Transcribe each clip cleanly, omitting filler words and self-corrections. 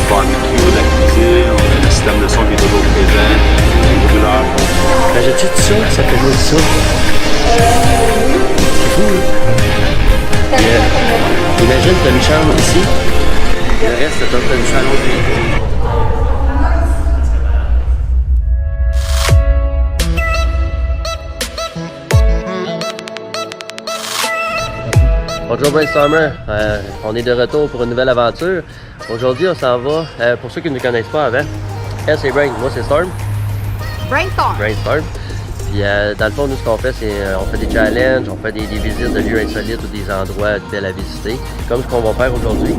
barbecue, la cuisine, le système de son qui est toujours présent, les brûleurs. Imagine-tu tout ça? Ça fait jouer ça. C'est fou, là. Imagine, t'as une chambre ici. Le reste, t'as une salle autre. Bonjour Brainstormer, on est de retour pour une nouvelle aventure. Aujourd'hui on s'en va, pour ceux qui ne nous connaissent pas avant, elle c'est Brain, moi c'est Storm. Brainstorm. Puis dans le fond nous ce qu'on fait c'est on fait des challenges, on fait des visites de lieux insolites ou des endroits belles à visiter, comme ce qu'on va faire aujourd'hui.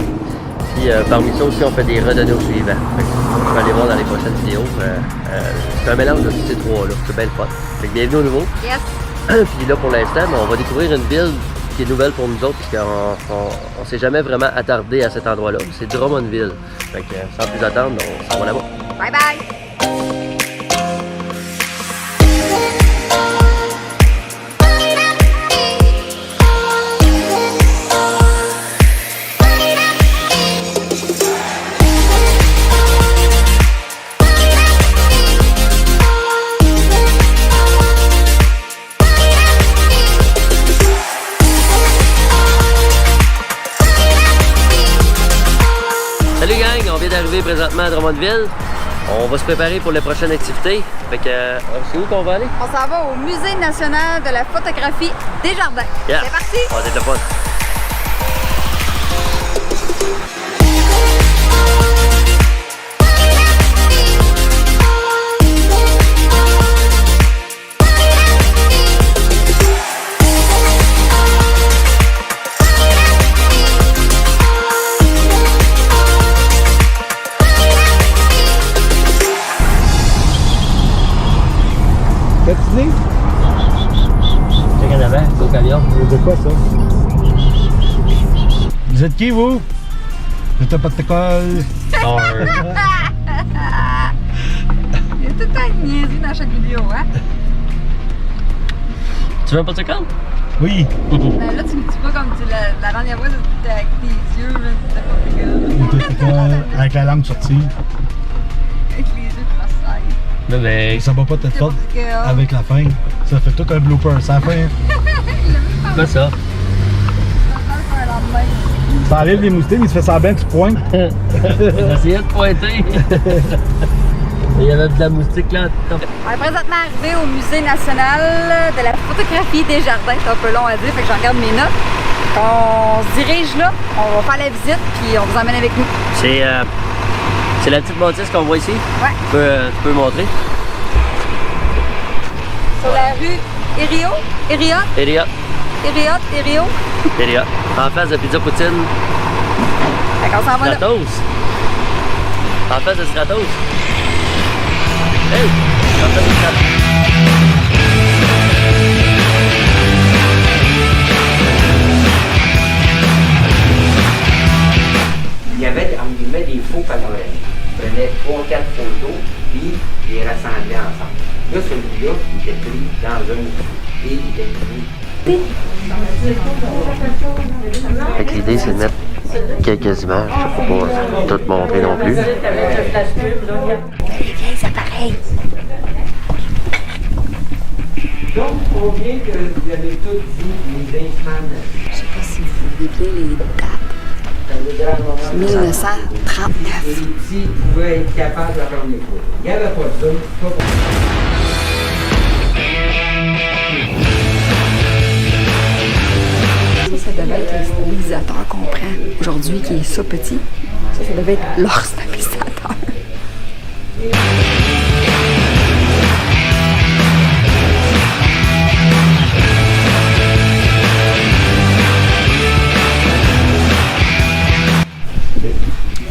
Puis parmi ça aussi on fait des redonnées au suivant. Je vais aller voir dans les prochaines vidéos. C'est un mélange de tous ces trois-là, c'est bien le fun. Fait que bienvenue au nouveau. Yes. Puis là pour l'instant on va découvrir une ville qui est nouvelle pour nous autres, puisqu'on s'est jamais vraiment attardé à cet endroit-là. C'est Drummondville. Fait que sans plus attendre, on s'en va là-bas. Bye bye. Salut gang, on vient d'arriver présentement à Drummondville. On va se préparer pour les prochaines activités. Fait que, c'est où qu'on va aller? On s'en va au Musée national de la photographie Desjardins. Yeah. C'est parti! On va être le fun. Fatigué? Check en avant, c'est au camion. De quoi ça? Vous êtes qui vous? Je t'ai pas de colle. Il y a tout le temps une niaiserie dans chaque vidéo, hein? Tu veux pas te compte? Oui. Ben là, tu me dis pas comme tu la dernière fois, c'était avec tes yeux, là, c'était pas dégueu. Avec la lampe sortie. Avec les yeux cross-eyed. Là, ben, Ça va pas être fort dégueu. avec la fin. Ça fait tout un blooper. C'est la fin. pas ça. Ça enlève les moustines, il se fait semblant que tu pointes. J'essayais de pointer. Il y avait de la moustique là. On est présentement arrivé au Musée national de la photographie Desjardins. C'est un peu long à dire, fait que je regarde mes notes. On se dirige là, on va faire la visite, puis on vous emmène avec nous. C'est la petite bâtisse qu'on voit ici. Ouais. Tu peux montrer. Sur la rue Eriot. En face de Pizza Poutine. Fait qu'on s'en va là. Stratos. En face de Stratos. Hey! En face de Stratos. Il y avait, entre guillemets, des faux panoramiques. Ils prenaient 3 ou 4 photos, puis ils les rassemblaient ensemble. Là, celui-là, il était pris dans un et il était pris. Fait que l'idée, c'est de mettre quelques images. Je ne peux pas tout montrer non plus. Les vieilles appareils. Donc, combien que vous avez tous dit les instruments? Je sais pas si vous voulez bien les dates. 1939. Les petits pouvaient être capables de prendre les photos. Il n'y avait pas de zoom, pas pour Ça devait être le stabilisateur qu'on prend aujourd'hui, qui est ça petit. Ça devait être leur stabilisateur.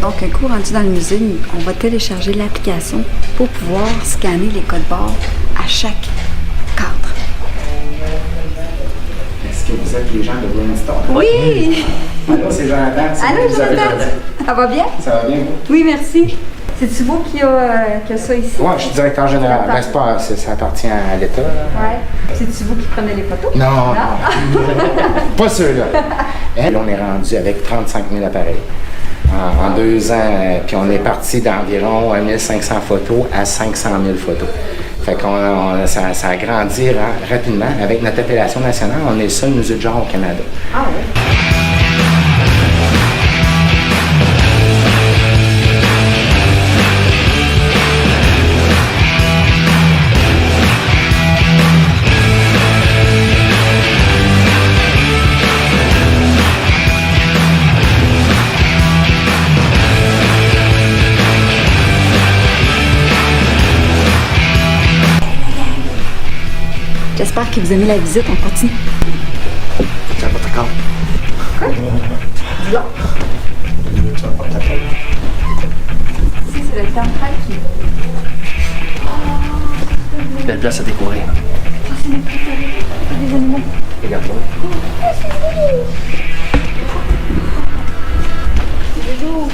Donc, un coup rendu dans le musée, on va télécharger l'application pour pouvoir scanner les codes barres à chaque cadre. Est-ce que vous êtes les gens de Brainstorm? Oui! Allô, c'est Jonathan. Allô, Vous avez Jonathan! Ça va bien? Ça va bien? Oui, merci. C'est-tu vous qui a ça ici? Oui, je suis directeur général. Ben, c'est pas, ça appartient à l'État. Ouais. C'est-tu vous qui prenez les photos? Non, non. Pas ceux-là. Là, on est rendu avec 35 000 appareils. en 2 ans. Puis on est parti d'environ 1500 photos à 500 000 photos. Fait ça a grandi rapidement. Avec notre appellation nationale, on est le seul musée de genre au Canada. Ah oui? J'espère que vous aimez la visite, on continue. C'est un protocole. Quoi? Dis donc. Si, c'est le tempête qui... Belle place à découvrir. Ça, c'est mes préférés. C'est des animaux. Regarde-moi. Bonjour.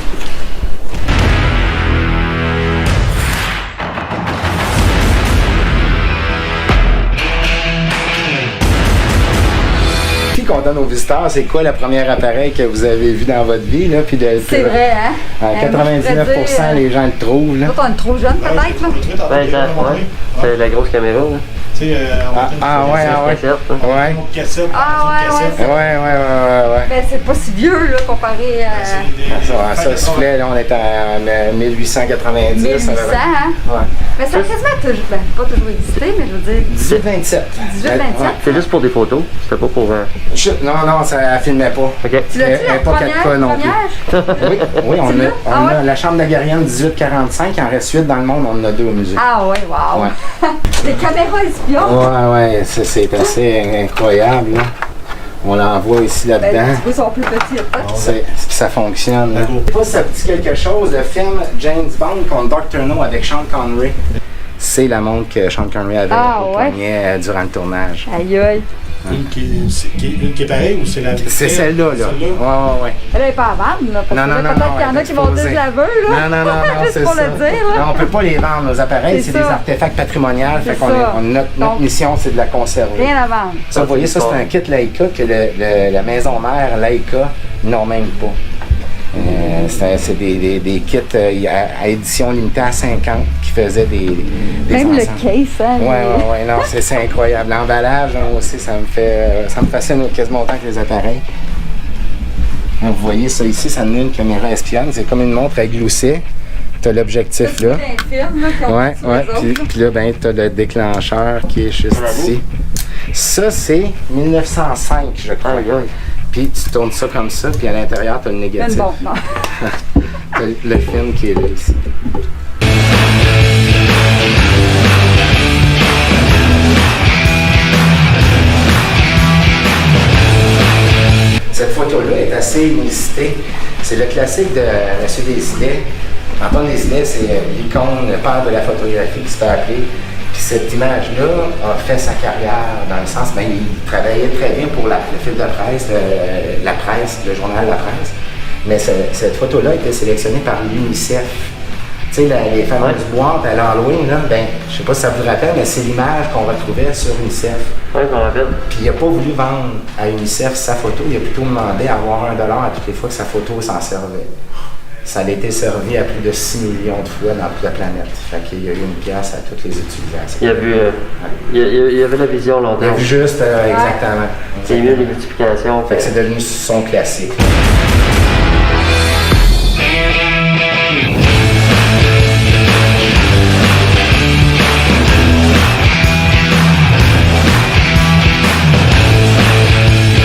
Qu'on donne aux visiteurs, c'est quoi le premier appareil que vous avez vu dans votre vie? Là, puis C'est vrai, hein? 99% les gens le trouvent. Là. Toi, t'en es trop jeune, peut-être, là? Ouais, c'est la grosse caméra, là. Ouais. Ouais. Ouais. Ben, c'est pas si vieux, là, comparé à... Ça soufflait, là, on était en 1890. 1800, hein? Ouais. Mais ça a quasiment toujours... Ben, pas toujours existé, mais je veux dire... 1827. 1827? C'est juste pour des photos, c'était pas pour... Non, ça filmait pas. OK. Tu l'as-tu, la pas 4 fois non première? Oui, on l'as? a la chambre de Garienne 1845, il en reste 8 dans le monde, on en a 2 au musée. Ah ouais, wow! Ouais. Des caméras espions! Ouais, c'est assez incroyable. Là. On l'envoie ici là-dedans. Ben, les petits bouts sont plus petits, hein? Ça fonctionne. Je sais pas si ça vous dit quelque chose, le film James Bond contre Dr. No avec Sean Connery. C'est la montre que Sean Connery avait au poignet durant le tournage. Aïe aïe! Une qui est pareille ou c'est la... C'est celle-là, là. Ouais. Elle est pas à vendre, là. Parce que peut-être qu'il y en a qui vont dire que je la veux, là. Non, Juste c'est pour ça. le dire, là. Non, on peut pas les vendre, nos appareils. C'est des ça. artefacts patrimoniaux. Fait C'est qu'on ça. notre mission, c'est de la conserver. Rien à vendre. Ça, vous voyez, ça, c'est un kit Leica que la maison mère Leica n'ont même pas. C'est des kits à édition limitée à 50 qui faisaient des Même ensembles. le case, hein? Ouais, non, c'est incroyable. L'emballage, hein, aussi, ça me fascine quasiment autant que les appareils. Vous voyez ça ici, ça donne une caméra espionne. C'est comme une montre à glousser. Tu as l'objectif là. Ouais. Puis là, ben, tu as le déclencheur qui est juste ici. Ça, c'est 1905, je crois. Puis tu tournes ça comme ça, puis à l'intérieur, tu as le négatif. Bon, non. T'as le film qui est là ici. Cette photo-là est assez inusitée. C'est le classique de M. Desilets. Antoine Desilets, c'est l'icône, le père de la photographie qui se fait appeler. Puis cette image-là a fait sa carrière dans le sens, ben, il travaillait très bien pour le fil de presse, le journal La Presse. Mais cette photo-là a été sélectionnée par l'UNICEF. Tu sais, les fameuses boîtes à l'Halloween, là, ben, je sais pas si ça vous rappelle, mais c'est l'image qu'on retrouvait sur UNICEF. Oui, je me rappelle. Puis il n'a pas voulu vendre à UNICEF sa photo, il a plutôt demandé à avoir $1 à toutes les fois que sa photo s'en servait. Ça a été servi à plus de 6 millions de fois dans toute la planète. Fait qu'il y a eu une pièce à toutes les utilisations. Il y avait la vision longtemps. Il a vu juste, exactement. C'est mieux les multiplications. Fait que c'est devenu son classique.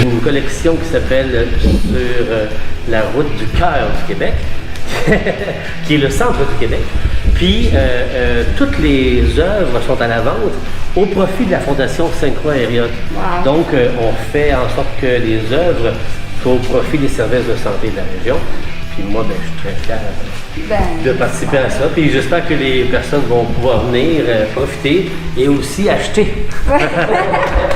Une collection qui s'appelle Sur la route du cœur du Québec, qui est le centre du Québec. Puis, toutes les œuvres sont à la vente au profit de la Fondation Sainte-Croix Hériote. Wow. Donc, on fait en sorte que les œuvres soient au profit des services de santé de la région. Puis moi, ben, je suis très fier de participer à ça. Puis j'espère que les personnes vont pouvoir venir profiter et aussi acheter.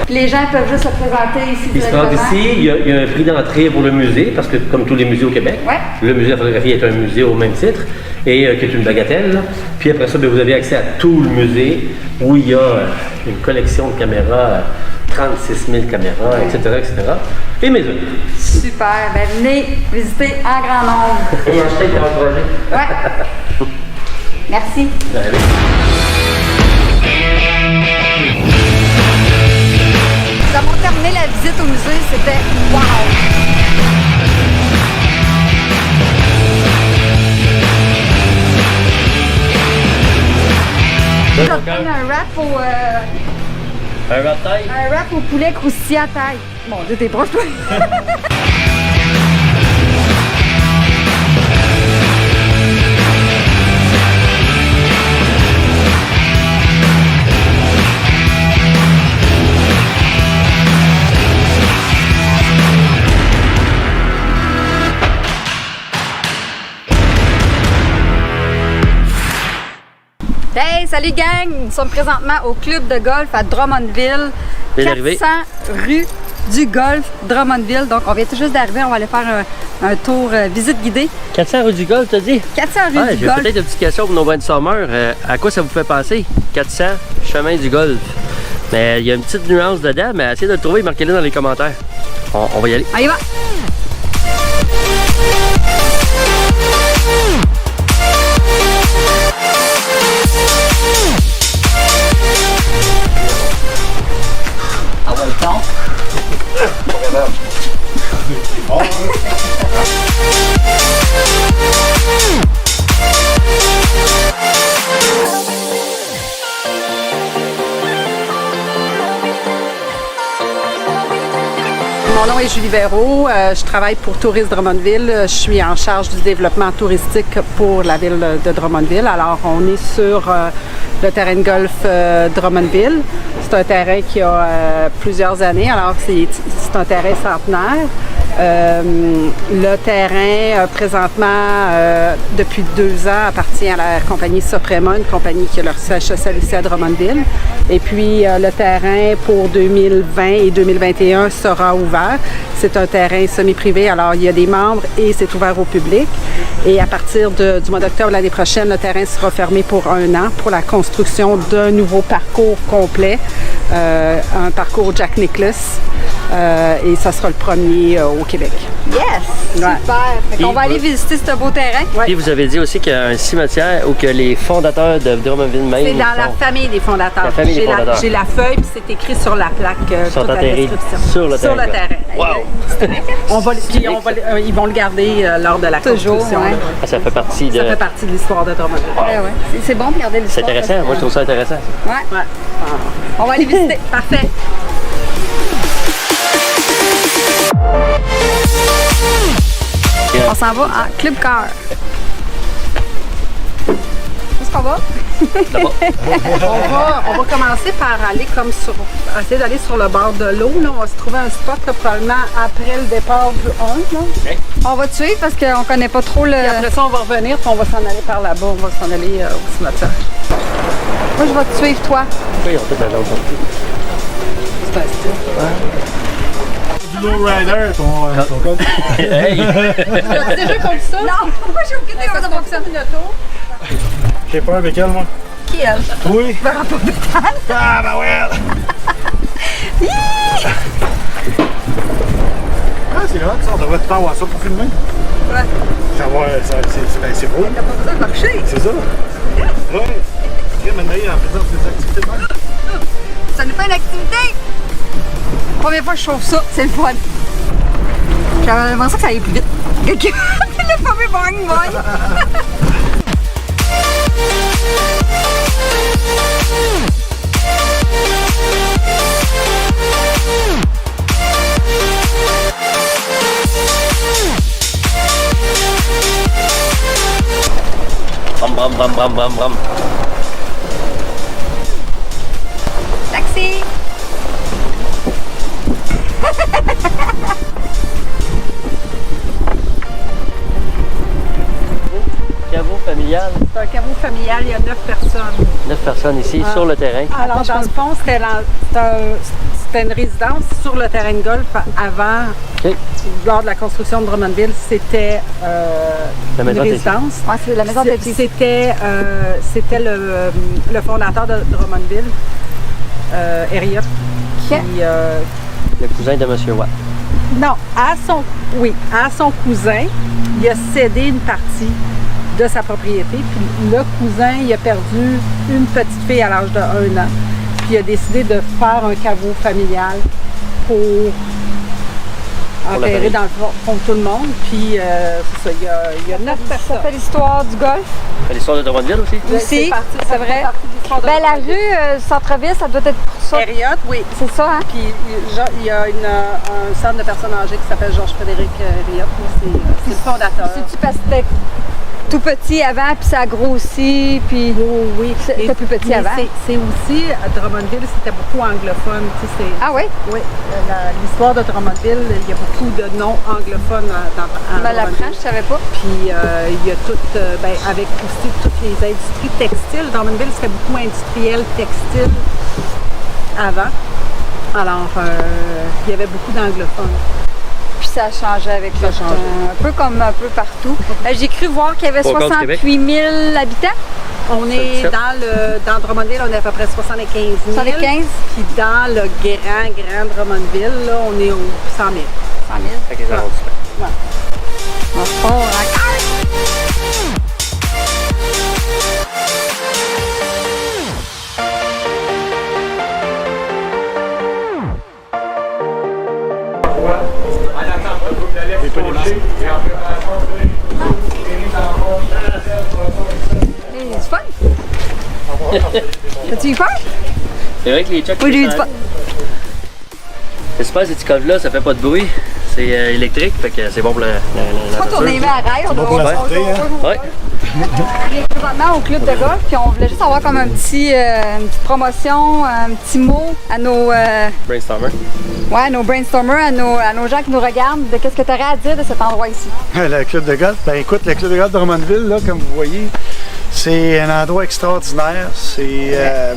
Les gens peuvent juste se présenter ici Ils se présentent ici, il y a un prix d'entrée pour le musée, parce que comme tous les musées au Québec, le musée de la photographie est un musée au même titre, et qui est une bagatelle. Là. Puis après ça, bien, vous avez accès à tout le musée, où il y a une collection de caméras 36 000 caméras, etc., etc. Et mes œuvres. Super. Ben, venez visiter en grand nombre. Et acheter pour un projet. Ouais. Merci. Allez. Nous avons terminé la visite au musée. C'était wow! Je vais te prendre un wrap au... Un wrap taille? Un wrap au poulet croustillant à taille. Mon Dieu, t'es proche, toi. Hey, salut gang! Nous sommes présentement au club de golf à Drummondville, Bien 400 rue du golf, Drummondville. Donc, on vient tout juste d'arriver, on va aller faire un tour visite guidée. 400 rue du golf, t'as dit? 400 rue Ouais, du j'ai golf. peut-être une petite question pour nos brainstormers. À quoi ça vous fait penser? 400 chemin du golf. Mais il y a une petite nuance dedans, mais essayez de le trouver et marquez-le dans les commentaires. On va y aller. On y va! Ah ouais, le temps. Mon nom est Julie Véraud, je travaille pour Tourisme Drummondville. Je suis en charge du développement touristique pour la ville de Drummondville. Alors, on est sur le terrain de golf Drummondville. C'est un terrain qui a plusieurs années, alors c'est un terrain centenaire. Le terrain, présentement, depuis 2 ans, appartient à la compagnie Soprema, une compagnie qui a leur siège social ici à Drummondville. Et puis, le terrain pour 2020 et 2021 sera ouvert. C'est un terrain semi-privé, alors il y a des membres et c'est ouvert au public. Et à partir du mois d'octobre l'année prochaine, le terrain sera fermé pour 1 an pour la construction d'un nouveau parcours complet, un parcours Jack Nicklaus. Et ça sera le premier au Québec. Yes! Ouais. Super! Fait qu'on va aller visiter ce beau terrain. Puis vous avez dit aussi qu'il y a un cimetière où que les fondateurs de Drummondville même C'est dans la sont- famille des fondateurs. La famille des J'ai fondateurs. J'ai la feuille, puis c'est écrit sur la plaque, sont toute la enterrés description. sur le terrain. terrain. Wow! Ils vont le garder lors de la Toujours, construction. ouais. là. Ah, ça fait partie de... Ça fait partie de l'histoire de Drummondville. Ouais, ouais. C'est bon de regarder C'est l'histoire. intéressant, moi je trouve ça intéressant. Ouais. Ouais. On va aller visiter. Parfait. On s'en va en Club Car. Où est-ce qu'on va? Là-bas. On va commencer par aller essayer d'aller sur le bord de l'eau. Là. On va se trouver un spot là, probablement après le départ du 1. Là. On va te suivre parce qu'on connaît pas trop le... Puis après ça, on va revenir puis on va s'en aller par là-bas. On va s'en aller au cimetière. Moi, je vais te suivre, toi. Pourquoi ils ont tout la langue sortie? C'est un style. Du lowrider, ton code. Hey! As-tu déjà conduit ça? Non, moi, j'ai aucune idée comment ça fonctionne. J'ai pas avec elle, moi. Qui, elle? Oui. Ah, bah ouais. Ah, c'est hot, ça. On devrait tout avoir ça pour filmer. Ouais. Ça va, c'est beau. T'as pas besoin de marcher. C'est ça. Ouais. Ok, maintenant, en faisant des activités de même. Ça nous fait une activité. Première fois que je trouve ça, c'est le fun. J'avais l'impression que ça allait plus vite. Le fameux bang bang. Bram, bram, bram, bram, bram, bram. Taxi. Caveau familial, C'est un caveau familial, il y a 9 personnes. 9 personnes ici sur le terrain. Alors, dans le fond, c'était une résidence sur le terrain de golf avant, OK. lors de la construction de Drummondville, c'était La une maison était résidence. Ouais, c'est la maison de vie. C'était le fondateur de Drummondville, Herriot, OK. Puis, Le cousin de M. Watt. non, à son cousin, il a cédé une partie de sa propriété. Puis le cousin, il a perdu une petite fille à l'âge de 1 an. Puis il a décidé de faire un caveau familial pour enterrer dans le fond tout le monde. Puis c'est ça, il y a 9 Ça personnes. fait l'histoire du golf L'histoire de Drummondville aussi? aussi, parti- c'est vrai. Ben, la rue centre-ville, ça doit être pour ça. Harriet, oui. C'est ça, hein? Puis il y a un centre de personnes âgées qui s'appelle Georges-Frédéric Harriet. C'est le fondateur. C'est-tu parce que c'était tout petit avant, puis ça grossit, puis Oui, c'était plus petit mais avant? C'est aussi, à Drummondville, c'était beaucoup anglophone. Tu sais, Ah oui? oui, l'histoire de Drummondville, il y a beaucoup de noms anglophones dans Ben, la Drummondville. branche, je savais pas. Puis il y a avec aussi toutes les industries textiles. Drummondville, c'était beaucoup industriel textile avant. Alors, il y avait beaucoup d'anglophones. Puis ça a changé avec le temps. Un peu comme un peu partout. J'ai cru voir qu'il y avait Pas encore du Québec. 68 000 habitants. On est 77. dans Drummondville, on est à peu près 75 000. 75? Puis dans le grand Drummondville, là, on est au 100 000. 100 000. Fait que les arrondissements. Ouais. On se part encore. Hey, c'est fun? As-tu eu peur? C'est vrai que les chucks. Oui, j'ai eu du fun. C'est super, ces petits cols-là, ça fait pas de bruit. C'est électrique, fait que c'est bon pour la On va tourner les mains à rail. On bon pour la santé, hein? Ouais. On est présentement au club de golf, puis on voulait juste avoir comme une petite promotion, un petit mot à nos, Brainstormer. nos brainstormers, à nos gens qui nous regardent, de qu'est-ce que tu aurais à dire de cet endroit ici. Le club de golf, ben écoute, le club de golf de Drummondville, là, comme vous voyez, c'est un endroit extraordinaire.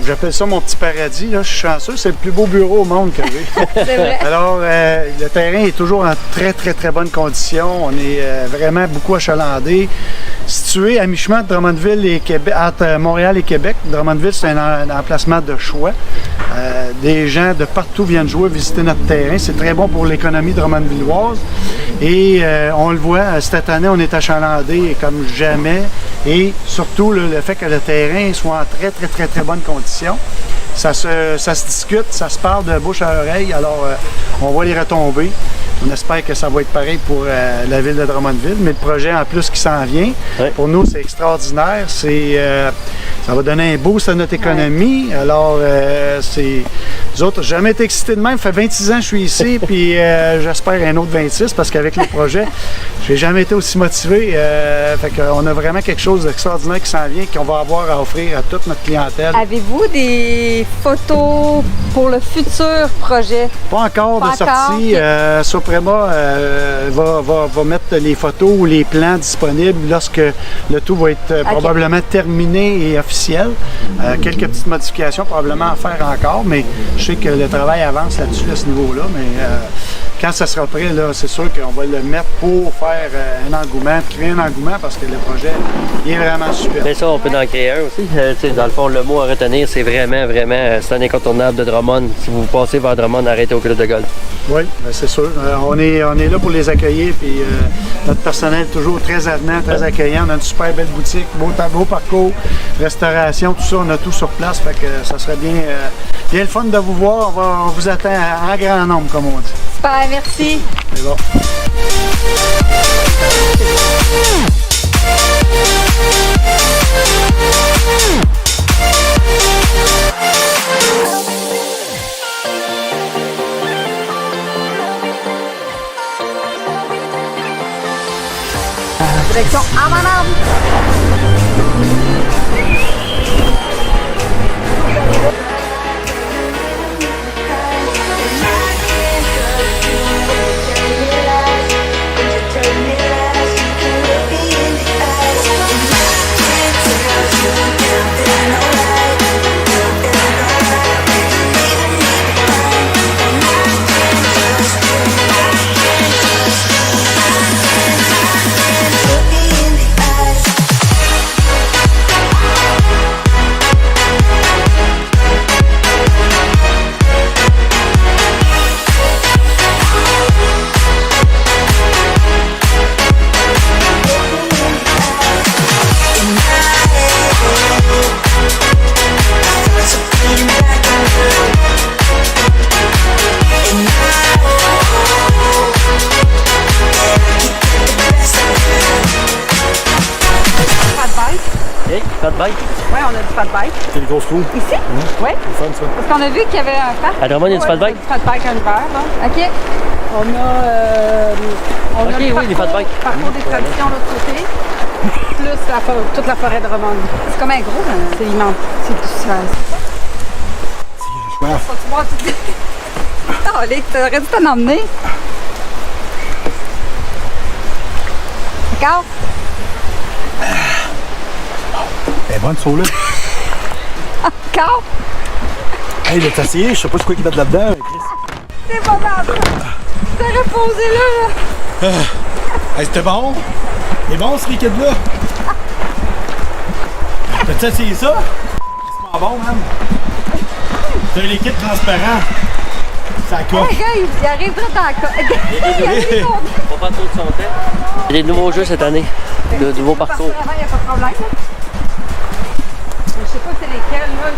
J'appelle ça mon petit paradis. Là. Je suis chanceux, c'est le plus beau bureau au monde que j'ai. C'est vrai. Alors, le terrain est toujours en très, très, très bonne condition. On est vraiment beaucoup achalandé. Situé à mi-chemin de Drummondville et Québec, entre Montréal et Québec. Drummondville, c'est un emplacement de choix. Des gens de partout viennent jouer, visiter notre terrain. C'est très bon pour l'économie drummondvilloise. Et on le voit, cette année, on est achalandé comme jamais. Et surtout, le fait que le terrain soit en très, très, très, très bonne condition. Ça se discute, ça se parle de bouche à oreille. Alors, on voit les retombées. On espère que ça va être pareil pour la ville de Drummondville, mais le projet en plus qui s'en vient, Ouais. pour nous, c'est extraordinaire. Ça va donner un boost à notre économie. Alors, nous autres, j'ai jamais été excité de même. Ça fait 26 ans que je suis ici, puis j'espère un autre 26 parce qu'avec le projet, j'ai jamais été aussi motivé. Fait qu'on a vraiment quelque chose d'extraordinaire qui s'en vient, qu'on va avoir à offrir à toute notre clientèle. Avez-vous des photos pour le futur projet? Pas encore Pas de sortie. encore, Soprema va mettre les photos ou les plans disponibles lorsque le tout va être probablement terminé et officiel. Quelques petites modifications probablement à faire encore, mais je sais que le travail avance là-dessus, à ce niveau-là. Mais quand ça sera prêt, là, c'est sûr qu'on va le mettre pour faire un engouement, créer un engouement parce que le projet il est vraiment super. Mais ça, on peut en créer un aussi. Tu sais, dans le fond, le mot à retenir, c'est vraiment, c'est un incontournable de Drummond. Si vous passez vers Drummond, arrêtez au club de golf. Oui, ben c'est sûr. On est là pour les accueillir. Puis notre personnel est toujours très avenant, très accueillant. On a une super belle boutique, beau tableau, parcours, restauration, tout ça. On a tout sur place. Fait que ça serait bien le fun de vous voir. On vous attend en grand nombre, comme on dit. Super, merci. C'est bon. Direction Amanam. Turn me last, you could be Pas de bike. Oui, on a du fat bike. C'est les grosses roues. Ici? Oui. C'est fun, ça. Parce qu'on a vu qu'il y avait un parc. À Drummond, il y a du fat bike? Du fat bike en hiver. Là. OK. On a Ok, le oui, les fat bikes. parcours des traditions de l'autre côté. Plus toute la forêt de Drummond. C'est comme un gros. C'est immense. C'est tout ça. Ouais. Faut que tu vois tout. Oh, Lick, t'aurais dû t'en emmener. D'accord? Elle est bonne, ce là. Encore? Hey, là, t'as essayé, je sais pas ce quoi qu'ils mettent là-dedans, Chris. C'est pas mal. T'aurais posé là. Hey, c'était bon? C'est bon, ce liquide-là? T'as-tu essayé ça? C'est pas bon, man. C'est un liquide transparent. Ça coche. Regarde, il arrive direct dans la coche. On va pas trop de son temps. Il y a des nouveaux jeux cette année. De nouveaux parcours. Il n'y a pas de problème. Je sais pas c'est lesquels, là.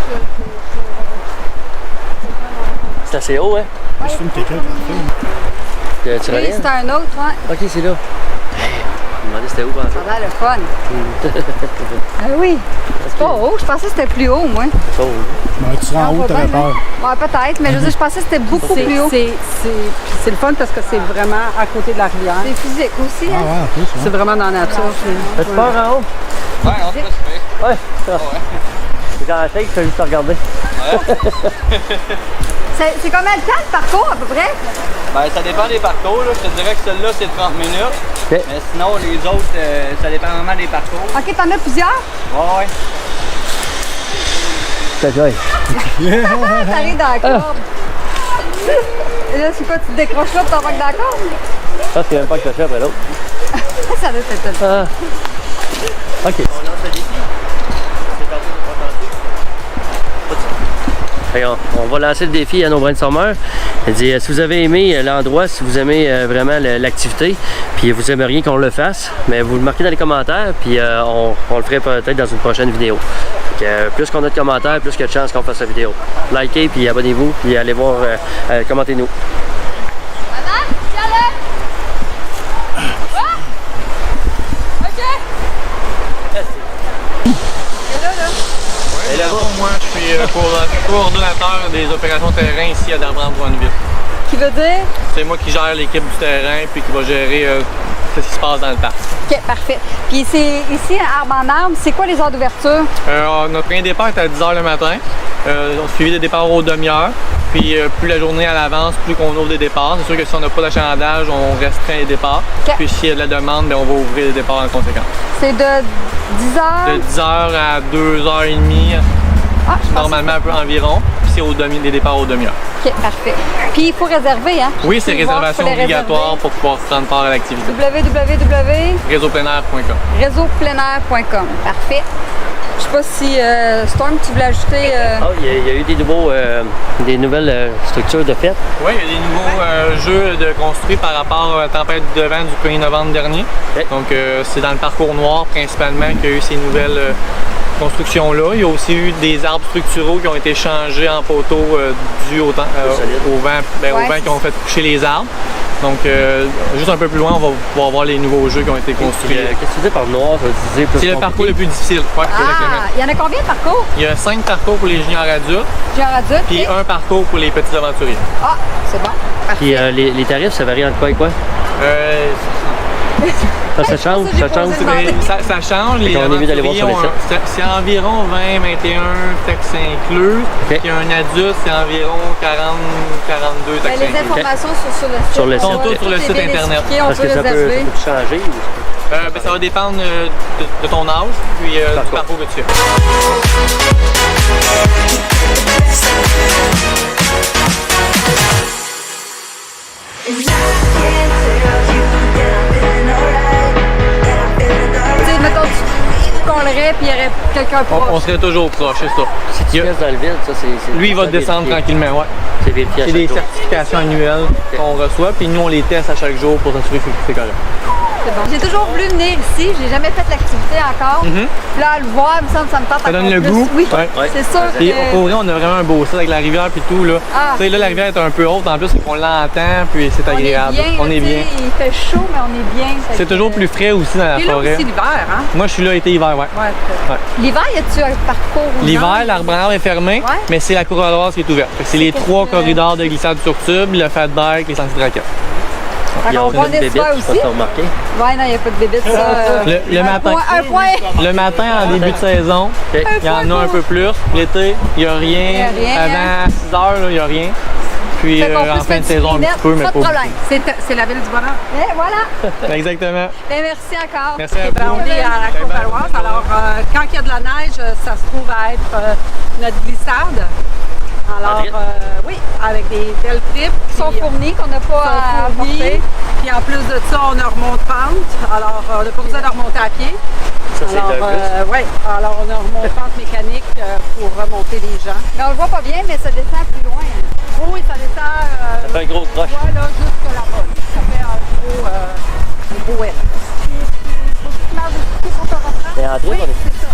C'est assez haut, hein? Je filme quelqu'un. Tu Oui, reviens? c'est un autre, ouais. Ok, c'est là. Je me demandais c'était où, par Ça a l'air le fun. Ah oui. C'est pas haut. Je pensais que c'était plus haut, moi. Oh. Ben, tu seras en haut, t'aurais peur. Ouais, peut-être, mais je veux dire, je pensais que c'était beaucoup plus haut. C'est le fun parce que c'est vraiment à côté de la rivière. C'est physique aussi, Ah hein? ouais, en plus, C'est vraiment dans la nature. As-tu peur en haut? Ouais, on se passe bien. Ouais. C'est dans la tête, tu as juste à regarder. C'est combien de temps le parcours, à peu près? Ben, ça dépend des parcours. Là. Je te dirais que celui-là, c'est 30 minutes. Ok. Mais sinon, les autres, ça dépend vraiment des parcours. OK, t'en as plusieurs? Ouais. C'est joy. T'arrives dans la corde. Et là, c'est quoi, tu te décroches là pour t'embarques dans la corde? Ça, c'est même pas que ça fait après l'autre. Ça doit être ça. Ah. Ok. On va lancer le défi à nos brainstormers. Elle dit, si vous avez aimé l'endroit, si vous aimez vraiment l'activité, puis vous aimeriez qu'on le fasse, mais vous le marquez dans les commentaires, puis on le ferait peut-être dans une prochaine vidéo. Plus qu'on a de commentaires, plus qu'il y a de chances qu'on fasse la vidéo. Likez, puis abonnez-vous, puis allez voir, commentez-nous. Et là, moi, je suis coordonnateur des opérations terrain ici à Drummond-Ville. Qui veut dire? C'est moi qui gère l'équipe du terrain puis qui va gérer ce qui se passe dans le parc. OK, parfait. Puis c'est ici, à Arbre en Arbre, c'est quoi les heures d'ouverture? Notre train de départ est à 10h le matin. On suivi des départs aux demi-heures. Puis plus la journée à l'avance, plus qu'on ouvre des départs. C'est sûr que si on n'a pas d'achalandage, on restreint les départs. Okay. Puis s'il y a de la demande, bien, on va ouvrir les départs en conséquence. C'est de 10h? De 10h à 2h30, Ah, je pense normalement un peu environ. Puis c'est des départs aux demi-heures. OK, parfait. Puis il faut réserver, hein? Oui, c'est Faut voir, réservation faut les obligatoire réserver. pour pouvoir prendre part à l'activité. www.réseaupleinair.com. Réseaupleinair.com. Parfait. Je sais pas si Storm, tu voulais ajouter. Ah, il y a eu des nouvelles structures de fête. Oui, il y a des nouveaux jeux de construits par rapport à la tempête de vent du 1er novembre dernier. Okay. Donc, c'est dans le parcours noir principalement qu'il y a eu ces nouvelles constructions-là. Il y a aussi eu des arbres structuraux qui ont été changés en poteaux dû au vent, au vent qui ont fait coucher les arbres. Donc, juste un peu plus loin, on va pouvoir voir les nouveaux jeux qui ont été construits. Qu'est-ce que tu dis par noir? Ça veut dire plus C'est le parcours le plus difficile. Ouais, Ah, il y en a combien de parcours? il y a 5 parcours pour les juniors adultes, Genre adulte. puis un parcours pour les petits aventuriers. Ah, c'est bon. Puis les tarifs, ça varie entre quoi et quoi? Ça change, j'ai ça change. posé Mais ça change. Les on évite d'aller voir sur les aventuriers sites. c'est environ 20, 21 taxes inclus. Ok. Puis un adulte, c'est environ 40, 42 Ben, taxes les inclus. informations sont sur le site. Sur le site. Sont toutes sur le Tout est site bien internet. expliqué, on Parce peut que ça peut réserver. changer. Ben, ça va dépendre de ton âge puis du parcours que tu fais. Tu sais, mettons, tu collerais puis il y aurait quelqu'un proche. On serait toujours proche, c'est ça. Si tu restes dans le vide, ça c'est. Lui, il va descendre tranquillement, ouais. C'est vérifié à C'est chaque des jour. certifications annuelles qu'on reçoit, puis nous, on les teste à chaque jour pour s'assurer que c'est correct. C'est bon. J'ai toujours voulu venir ici, j'ai jamais fait l'activité encore. Puis là, à le voir, ça me tente Ça donne encore le plus. goût. Oui, Ouais. c'est sûr Et que... au vrai, on a vraiment un beau site avec la rivière puis tout. Là. Ah. Tu sais, là, la rivière est un peu haute en plus, on l'entend puis c'est agréable. On est bien. Il fait chaud, mais on est bien. C'est toujours plus frais aussi dans la Et là forêt. aussi l'hiver, hein? Moi, je suis là été-hiver, ouais. L'hiver, y a-tu un parcours aux L'hiver, gens? l'arbre est fermé, Ouais. mais c'est la cour Alloise qui est ouverte. Fait que c'est les 3 corridors de glissade sur tube, le fat bike, les sentiers de raquettes. Ils ont on va une bébête, ça je sais pas aussi. si t'as remarqué. Ouais, non, il n'y a pas de bébête, ça. Le matin. Un point. Le matin, en début de saison, Ok. il y en a un peu plus. L'été, il n'y a rien. Il y a rien, Avant 6 heures, il n'y a rien. Puis Fait qu'on peut en se fin de mettre saison, un des petit peu, mais lunettes, pas pas de problème. C'est la ville du bonheur. Et voilà. Exactement. Ben, merci encore. Merci à Ben, vous. on est à la cour Valoise. Alors, quand il y a de la neige, ça se trouve à être notre glissade. Alors, oui, avec des belles tripes. Qui sont fournis, qu'on n'a pas à apporter. Puis en plus de ça, on a remonte-pente. Alors, on n'a pas besoin de remonter à pied. Ça, c'est Alors, un plus. oui, alors on a remonte-pente mécanique pour remonter les gens. Mais on le voit pas bien, mais ça descend plus loin. Oui, ça descend. Ça fait un gros croche. Voilà, jusque là-bas. Ça fait un gros L. Mais en trip, Oui, on est c'est ça,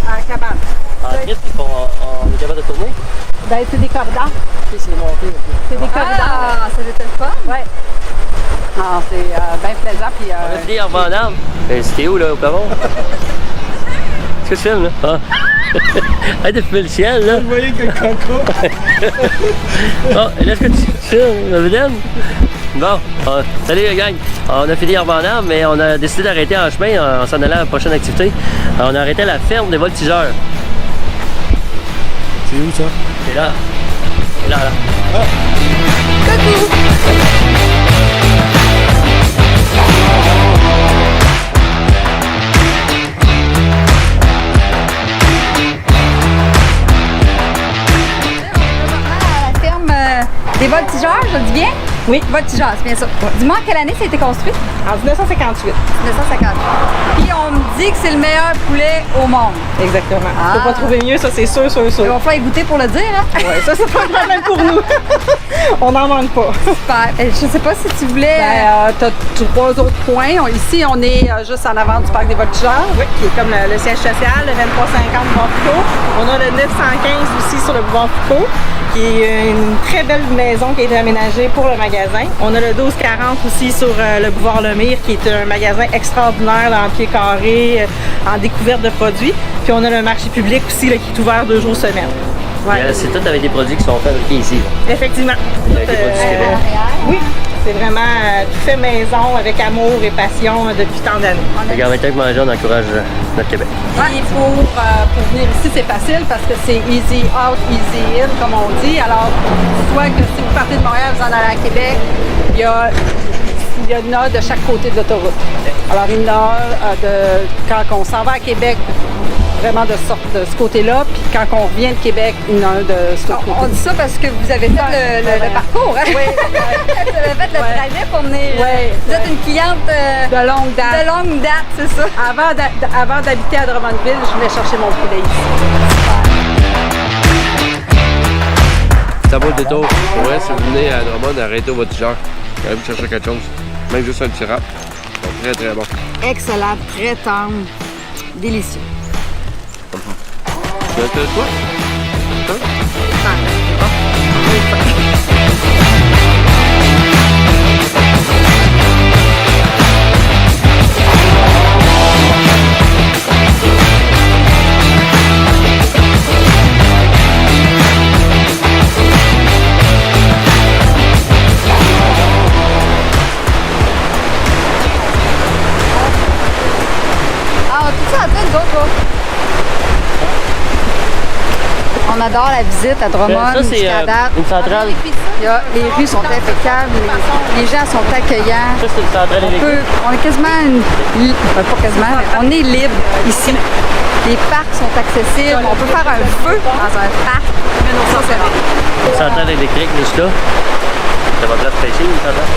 à la cabane. en trip, on est capable de tourner. Ben, c'est des corridors. C'est monté. C'est des corridors. Ah, ça doit être le fun. Ouais. Ah, c'est bien plaisant. Puis, On a fini en Vendôme. C'était où, là, au Pavon? Qu'est-ce que tu filmes, là? Ah. Arrête de filmer le ciel, là. Vous voyez que le coco. Bon, et là, est-ce que tu filmes la vilaine? Bon, salut les gang. On a fini en Vendôme, mais on a décidé d'arrêter en chemin en s'en allant à la prochaine activité. On a arrêté à la ferme des voltigeurs. C'est où ça? C'est là. C'est là, là. À la ferme des voltigeurs, je le dis bien? Oui. Voltigeurs, c'est bien ça. Dis-moi en quelle année ça a été construit? En 1958. 1950. Puis on me dit que c'est le meilleur poulet au monde. Exactement. Ah. Faut pas trouver mieux, ça c'est sûr, sûr, sûr. On va faire goûter pour le dire, hein? Ouais, ça c'est pas un problème pour nous. On n'en manque pas. Super. Je sais pas si tu voulais... Tu as 3 autres points. Ici, on est juste en avant du parc des Voltigeurs, qui est comme le siège social, le 2350 boulevard Foucault. On a le 915 aussi sur le boulevard Foucault, qui est une très belle maison qui a été aménagée pour le magasin. On a le 1240 aussi sur le boulevard Lemire, qui est un magasin extraordinaire là, en pied carré, en découverte de produits. Puis on a le marché public aussi là, qui est ouvert 2 jours semaine. Ouais. C'est tout avec des produits qui sont fabriqués ici. Effectivement. Avec des produits du Québec. Oui, c'est vraiment tout fait maison avec amour et passion depuis tant d'années. Fait qu'en même temps que manger, on encourage notre Québec. Puis pour venir ici, c'est facile parce que c'est easy out, easy in, comme on dit. Alors, soit que si vous partez de Montréal, vous en allez à Québec, il y en a de chaque côté de l'autoroute. Alors, il y en a quand on s'en va à Québec, vraiment de ce côté-là, puis quand on revient de Québec, il y en a un de ce côté. On dit ça parce que vous avez fait le parcours, hein? Oui. Vous avez fait le trajet pour venir. Oui. Vous êtes une cliente De longue date. de longue date, c'est ça? Avant d'habiter à Drummondville, je venais chercher mon poulet ici. Ça vaut le détour. Ouais, si vous venez à Drummond, arrêtez au voltigeur. Allez vous chercher quelque chose. Même juste un petit rap. C'est très très bon. Excellent, très tendre, délicieux. Tu veux quoi? Ah, tout ça à dire, nous autres, là. On adore la visite à Drummond, Ça, c'est jusqu'à date. une centrale. Les rues sont impeccable, les gens sont accueillants. Ça, c'est une centrale électrique. On est quasiment, pas quasiment, mais on est libre ici. Les parcs sont accessibles, on peut faire un feu dans un parc. Mais non, ça c'est rare. Une centrale électrique, juste là. Ça va place pêcher, une centrale.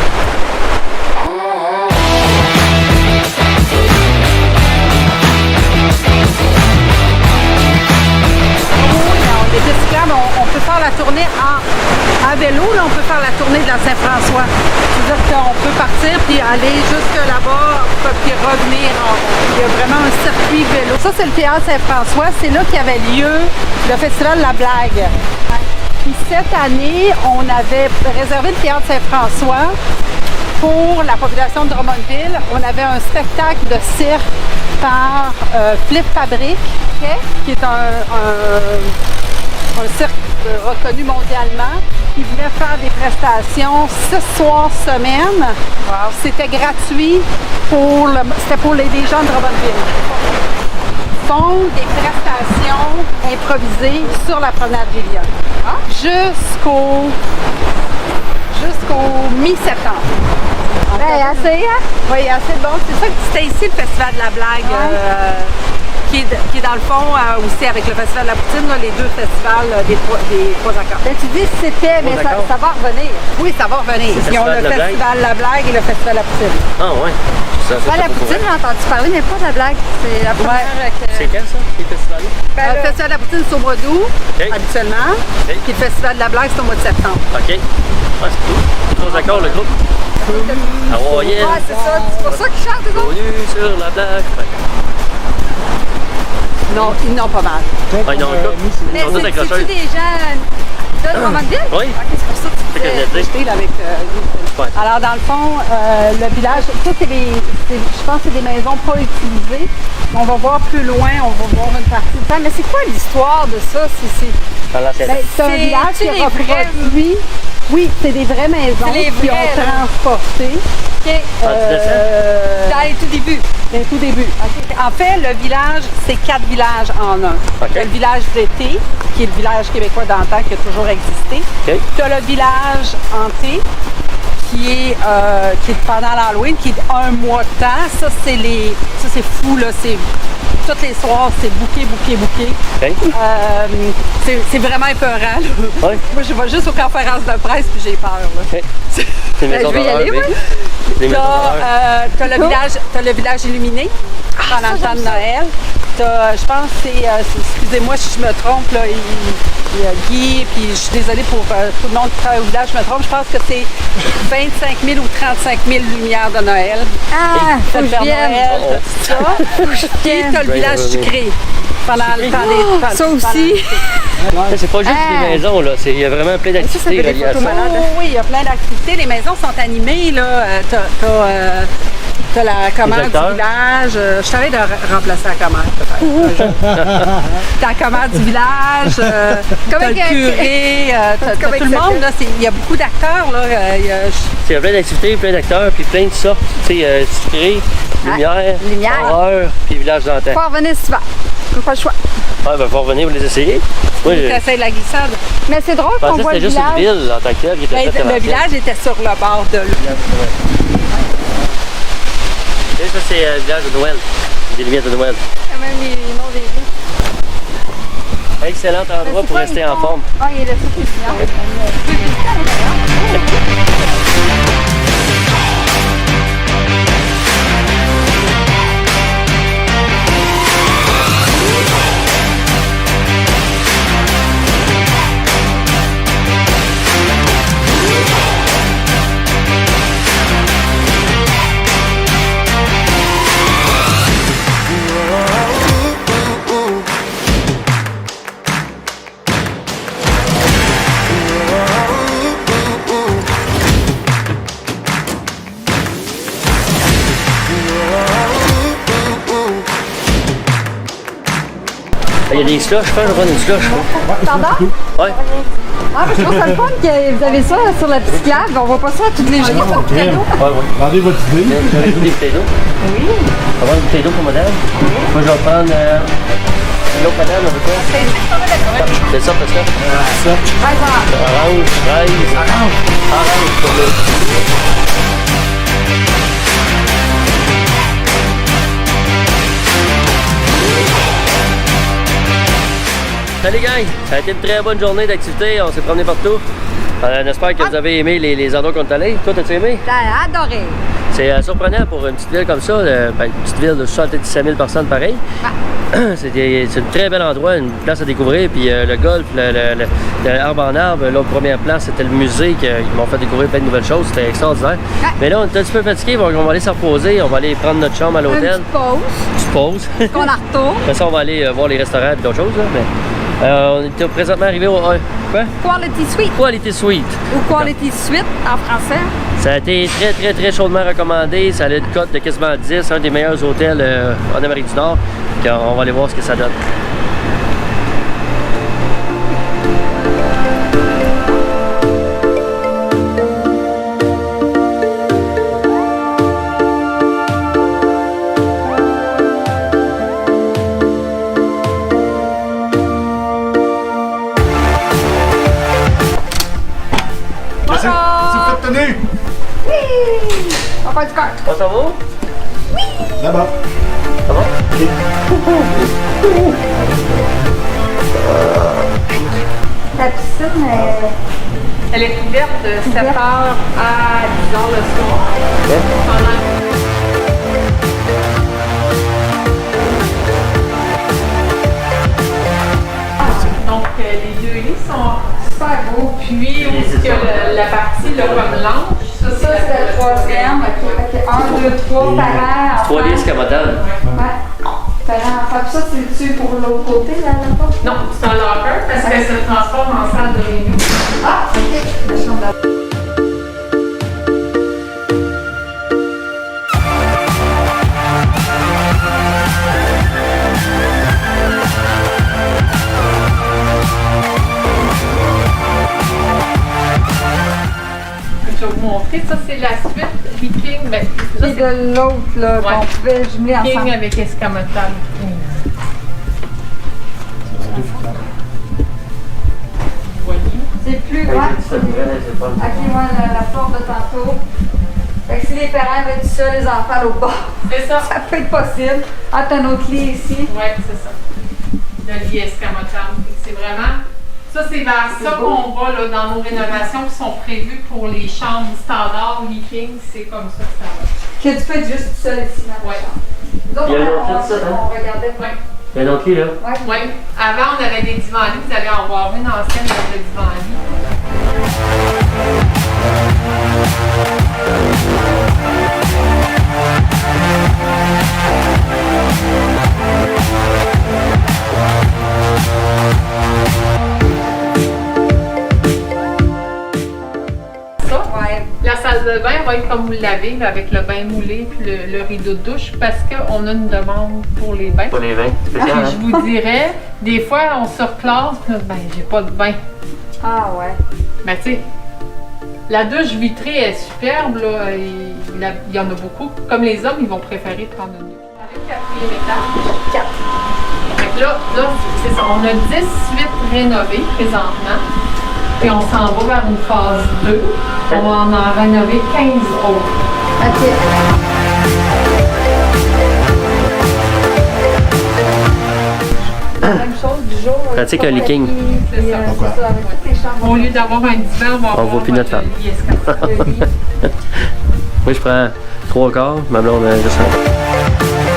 Les pistes cyclables, on peut faire la tournée à vélo, là, on peut faire la tournée de la Saint-François. C'est-à-dire qu'on peut partir puis aller jusque là-bas revenir en rond. Il y a vraiment un circuit vélo. Ça, c'est le théâtre Saint-François. C'est là qu'il y avait lieu le Festival de la Blague. Puis cette année, on avait réservé le théâtre Saint-François pour la population de Drummondville. On avait un spectacle de cirque par Flip Fabric, qui est un cirque reconnu mondialement. Ils venaient faire des prestations 6 soirs semaine. Wow. C'était gratuit c'était pour les gens de Drummondville. Ils font des prestations improvisées sur la promenade Gillian. Jusqu'au mi-septembre. Ben, assez, hein? Oui, assez bon. C'est ça que c'était ici le Festival de la Blague, qui est dans le fond aussi avec le Festival de la Poutine, là, les deux festivals des trois accords. Ben, tu dis c'était, mais ça va revenir. Oui, ça va revenir. Ils ont le Festival de la Blague et le Festival de la Poutine. Ah ouais. La Poutine, j'ai entendu parler, mais pas de la blague. C'est la première C'est quand ça, les festivals? Le Festival de la Poutine, c'est au mois d'août, habituellement. Puis le Festival de la Blague, c'est au mois de septembre. OK. Ah, c'est cool. Tous d'accord, le groupe? Ah ouais, c'est ça. C'est pour ça qu'ils chantent, eux autres? Connu sur la blague. Non, ils n'ont pas mal. Ah, ils n'ont un coup. Mais c'est-tu des gens de Drummondville? Oui. OK, c'est pour ça que tu J'étais là avec Ouais. Alors, dans le fond, le village, ça, je pense que c'est des maisons pas utilisées. On va voir plus loin, on va voir une partie. Mais c'est quoi l'histoire de ça? C'est un village qui a reproduit. Oui, c'est des vraies maisons qui ont transporté. OK. Dans les tout débuts. Dans les tout débuts. Okay. En fait, le village, c'est 4 villages en un. Okay. Le village d'été, qui est le village québécois d'antan qui a toujours existé. Okay. Tu as le village hanté, qui est pendant l'Halloween, qui est un mois de temps. Ça, c'est fou, là. Tous les soirs, c'est bouquet. Okay. C'est vraiment épeurant, là. Ouais. Moi, je vais juste aux conférences de presse puis j'ai peur, là. Okay. C'est je vais y aller, oui. T'as le village illuminé pendant le temps de Noël. Je pense que c'est, excusez-moi si je me trompe, là, Guy, puis je suis désolée pour tout le monde qui travaille au village, je me trompe, je pense que c'est 25 000 ou 35 000 lumières de Noël. Ah, faut que je vienne. Noël, tout ça. Puis t'as le village sucré pendant le temps des... Ça aussi. C'est pas juste des maisons, là. Il y a vraiment plein d'activités reliées à ça. Oui, il y a plein d'activités. Les maisons sont animées, là. T'as la commande du village. Je t'avais de remplacer la commande, peut-être. T'as la commande du village. T'as le curé. T'as tout le monde, là. Il y a beaucoup d'acteurs, là. Il y a plein d'activités, plein d'acteurs, puis plein de sortes. Tu sais, sucré, lumière, horreur, puis village d'antan. Faut revenir si tu vas. Pas le choix. Ouais, ben faut revenir, vous les essayer. Moi, t'essayes la glissade. Mais c'est drôle qu'on voit le village. C'était juste une ville en tant que telle qui était faite. Le village était sur le bord de l'eau. Et ça, c'est le village de Noël. Des lumières de Noël. Quand même les noms des rues. Excellent endroit pour rester en forme. Ah, il est là, c'est bien. Il y a des slushs, je pense que je vais prendre une slush. Pardon? Ouais. Ah, je trouve ça le fun que vous avez ça sur la petite clave. On voit pas ça tous les jours. Rendez votre idée. Vous avez des bouteilles d'eau? Oui. On va prendre une bouteille d'eau pour madame. Moi, je vais prendre l'autre madame, on veut quoi? C'est ça, parce que orange, fraise. Orange pour le. Salut gang! Ça a été une très bonne journée d'activité, on s'est promené partout. On espère que vous avez aimé les endroits qu'on est allés. Toi, t'as-tu aimé? J'ai adoré. C'est surprenant pour une petite ville comme ça, une petite ville de 77 000 personnes pareil. C'est un très bel endroit, une place à découvrir. Puis le golf, le arbre en arbre, l'autre première place, c'était le musée qui m'ont fait découvrir plein de nouvelles choses. C'était extraordinaire. Mais là, on est un petit peu fatigué, on va aller se reposer, on va aller prendre notre chambre à l'hôtel. Une petite pause. Qu'on la retourne. Après ça, on va aller voir les restaurants et d'autres choses. Là, mais, on est présentement arrivé au quoi? Quality Suite. Quality Suite. Ou Quality Suite en français. Ça a été très chaudement recommandé. Ça a une cote de quasiment 10, un des meilleurs hôtels en Amérique du Nord. Puis on va aller voir ce que ça donne. Qu'est-ce que vous faites tenue? Oui! On va faire du kart. On s'en va? Oui! Là-bas. Ça va? La piscine, Elle est ouverte de 7h à 10h le soir. Donc, les deux lits sont super beaux. Puis, où est-ce que la partie là, comme l'ange, ça c'est le troisième. OK. 1, 2, 3 parents. 3 lits escamotables. Ouais. Parents. Ça, c'est-tu pour l'autre côté, là, porte? Non, c'est un locker parce qu'elle se transforme en salle de réunion. Ah, OK. La chambre d'à- Je vais vous montrer, ça c'est la suite Viking. Ben, ça, Et de l'autre, là, Ouais. qu'on pouvait jumeler Viking ensemble. avec escamotable. Vous voyez? C'est plus grand. Ok, ouais, la porte de tantôt. Fait que si les parents veulent tout ça, les enfants à l'autre bord, C'est ça. ça peut être possible. Ah, t'as un autre lit ici. Oui, c'est ça. Le lit escamotable. C'est vraiment. Ça, c'est vers ça qu'on va là, dans nos rénovations qui sont prévues pour les chambres standards Viking. C'est comme ça que ça va. Que tu peux être juste tout seul ici dans la chambre. Nous autres, Il y a un autre on, lit, ça, hein? on regardait. Oui. Il y a un autre lit, là. Ouais. Oui. Avant, on avait des divans-lits. Vous allez en voir une ancienne de divan-lit. Ça. Ouais. La salle de bain va être comme vous l'avez, là, avec le bain moulé puis le rideau de douche, parce qu'on a une demande pour les bains. Pour les vins. Puis je vous dirais, des fois, on se reclasse, puis là, ben, j'ai pas de bain. Ah, ouais. Ben, tu sais, la douche vitrée est superbe, là. Il y en a beaucoup. Comme les hommes, ils vont préférer prendre une douche. Avec le 4e étage. 4. Fait que là, c'est ça. On a 10 suites rénovées présentement. Puis on s'en va vers une phase 2. On va en rénover 15 autres. Même chose du jour. Pratique un leaking. C'est ça. Pourquoi? C'est ça, avec toutes les chambres. Au lieu d'avoir un divan, on va avoir voit plus notre femme. lit escamotable. Moi, je prends 3 quarts, ma blonde a juste un.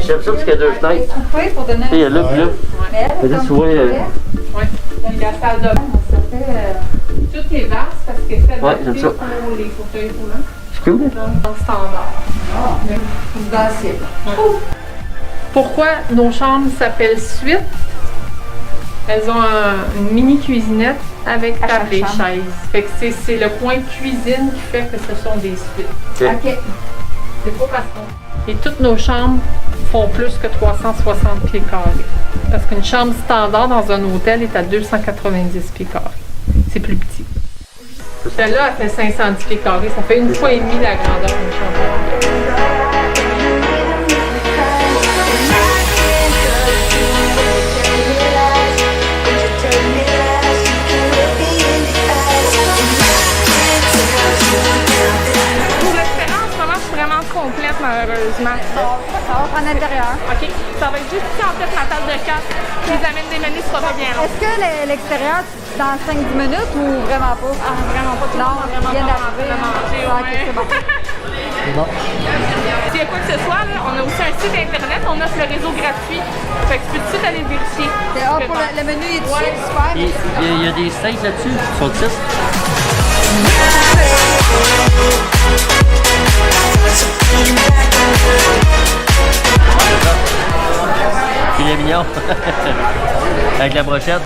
J'aime ça parce qu'il y a 2 fenêtres. Coupé pour donner Il y a là, puis là. Mais elle, Peut-être comme tu vois, tu voulais, Oui. Puis la salle de bain, ça fait... toutes les vases, parce que c'est Ouais, adapté j'aime ça. pour les fauteuils roulants. C'est cool. Donc standard. Dans cible. Pourquoi nos chambres s'appellent suite? Elles ont une mini cuisinette avec À table chaque et chambre. chaise. Fait que c'est le coin cuisine qui fait que ce sont des suites. OK. C'est pas parce qu'on... Et toutes nos chambres font plus que 360 pieds carrés. Parce qu'une chambre standard dans un hôtel est à 290 pieds carrés. C'est plus petit. Celle-là, elle fait 510 pieds carrés. Ça fait une fois et demie la grandeur d'une chambre. complète, malheureusement. Ça va prendre à l'intérieur. OK. Ça va être juste ici, en fait, ma table de 4. Je les amène des menus, ce sera pas bien long. Est-ce que l'extérieur, dans 5-10 minutes ou vraiment pas? Ah, vraiment pas. Non, vraiment bien pas d'arriver. manger, Ah, ok, ouais. c'est bon. C'est bon. S'il y a quoi que ce soit, là, on a aussi un site internet, on offre le réseau gratuit. Fait que tu peux tout de suite aller vérifier. Pour le menu est dessus, super. Il y a des steaks là-dessus, ils sont 6. Filet mignon. Avec la brochette.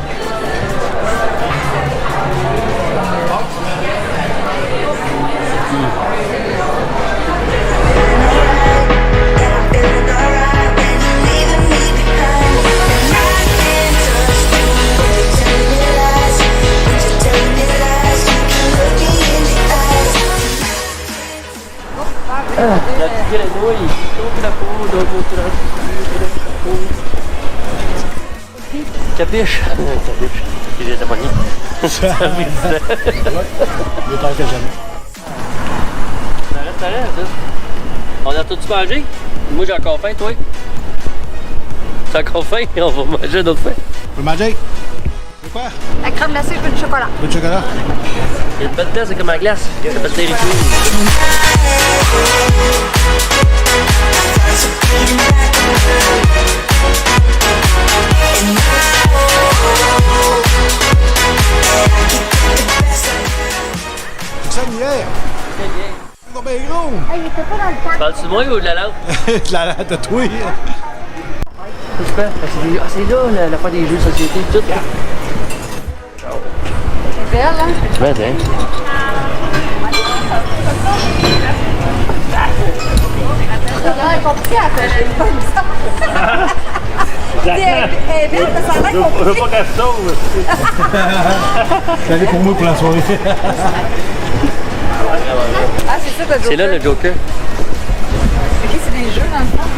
La petite grenouille, coupe la peau, d'autres la peau. Capiche? Capiche. Il est abonné. Ça reste que jamais. Ça reste. On a tout mangé? Moi j'ai encore faim, toi? T'as encore faim? On va manger d'autres faim. Vous manger? C'est quoi? La crème glacée, peu de chocolat. Peu de chocolat? Il y a une bonne glace, c'est comme la glace. Ça s'appelle Dairy Queen. C'est ça, hier? C'est bien gros! Hey, il était pas dans le pack. Parles-tu de moi ou de la lampe? La lente de toi! Super. C'est là la fin des jeux de société. Tout. C'est belle, hein? Ouais, bien. Elle est compliquée à faire. Comme ça. Elle est belle, mais ça a l'air compliqué. Je veux pas qu'elle sauve. Ça allait pour moi pour la soirée. Ah, c'est ça, le Joker. C'est là le Joker. Ok, c'est des jeux dans le fond.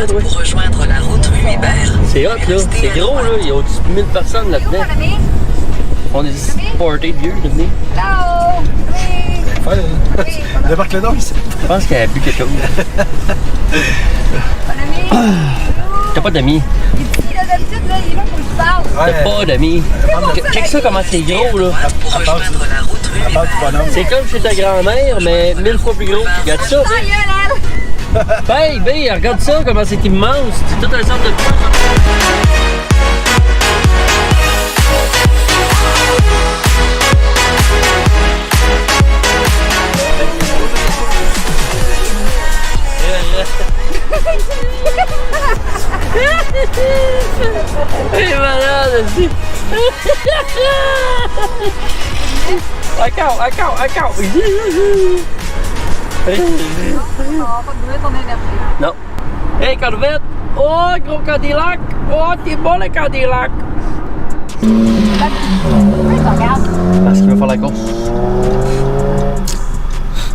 Pour rejoindre la route rue Hébert. C'est hot là, c'est gros là, il y a au-dessus de 1000 personnes là-dedans. On est supportés de vieux de venir. Hello! Oui! Débarque le nom ici. Je pense qu'elle a bu quelque chose. T'as pas d'amis. Ici, là, d'habitude, là, il est là pour que je parle. T'as pas d'amis. Check ça comment c'est gros là. Pour rejoindre la route rue Hébert. C'est comme chez ta grand-mère, mais 1000 fois plus gros. Regarde ça. Ta gueule, elle! Baby, regarde ça, comment c'est immense. C'est tout un centre de poids. Il est malade aussi. Account. On va pas brûler ton énergie. Non. Hey, Corvette! Oh, gros Cadillac! Oh, t'es bon, le Cadillac! Pourquoi tu regardes? Parce qu'il veut faire la course.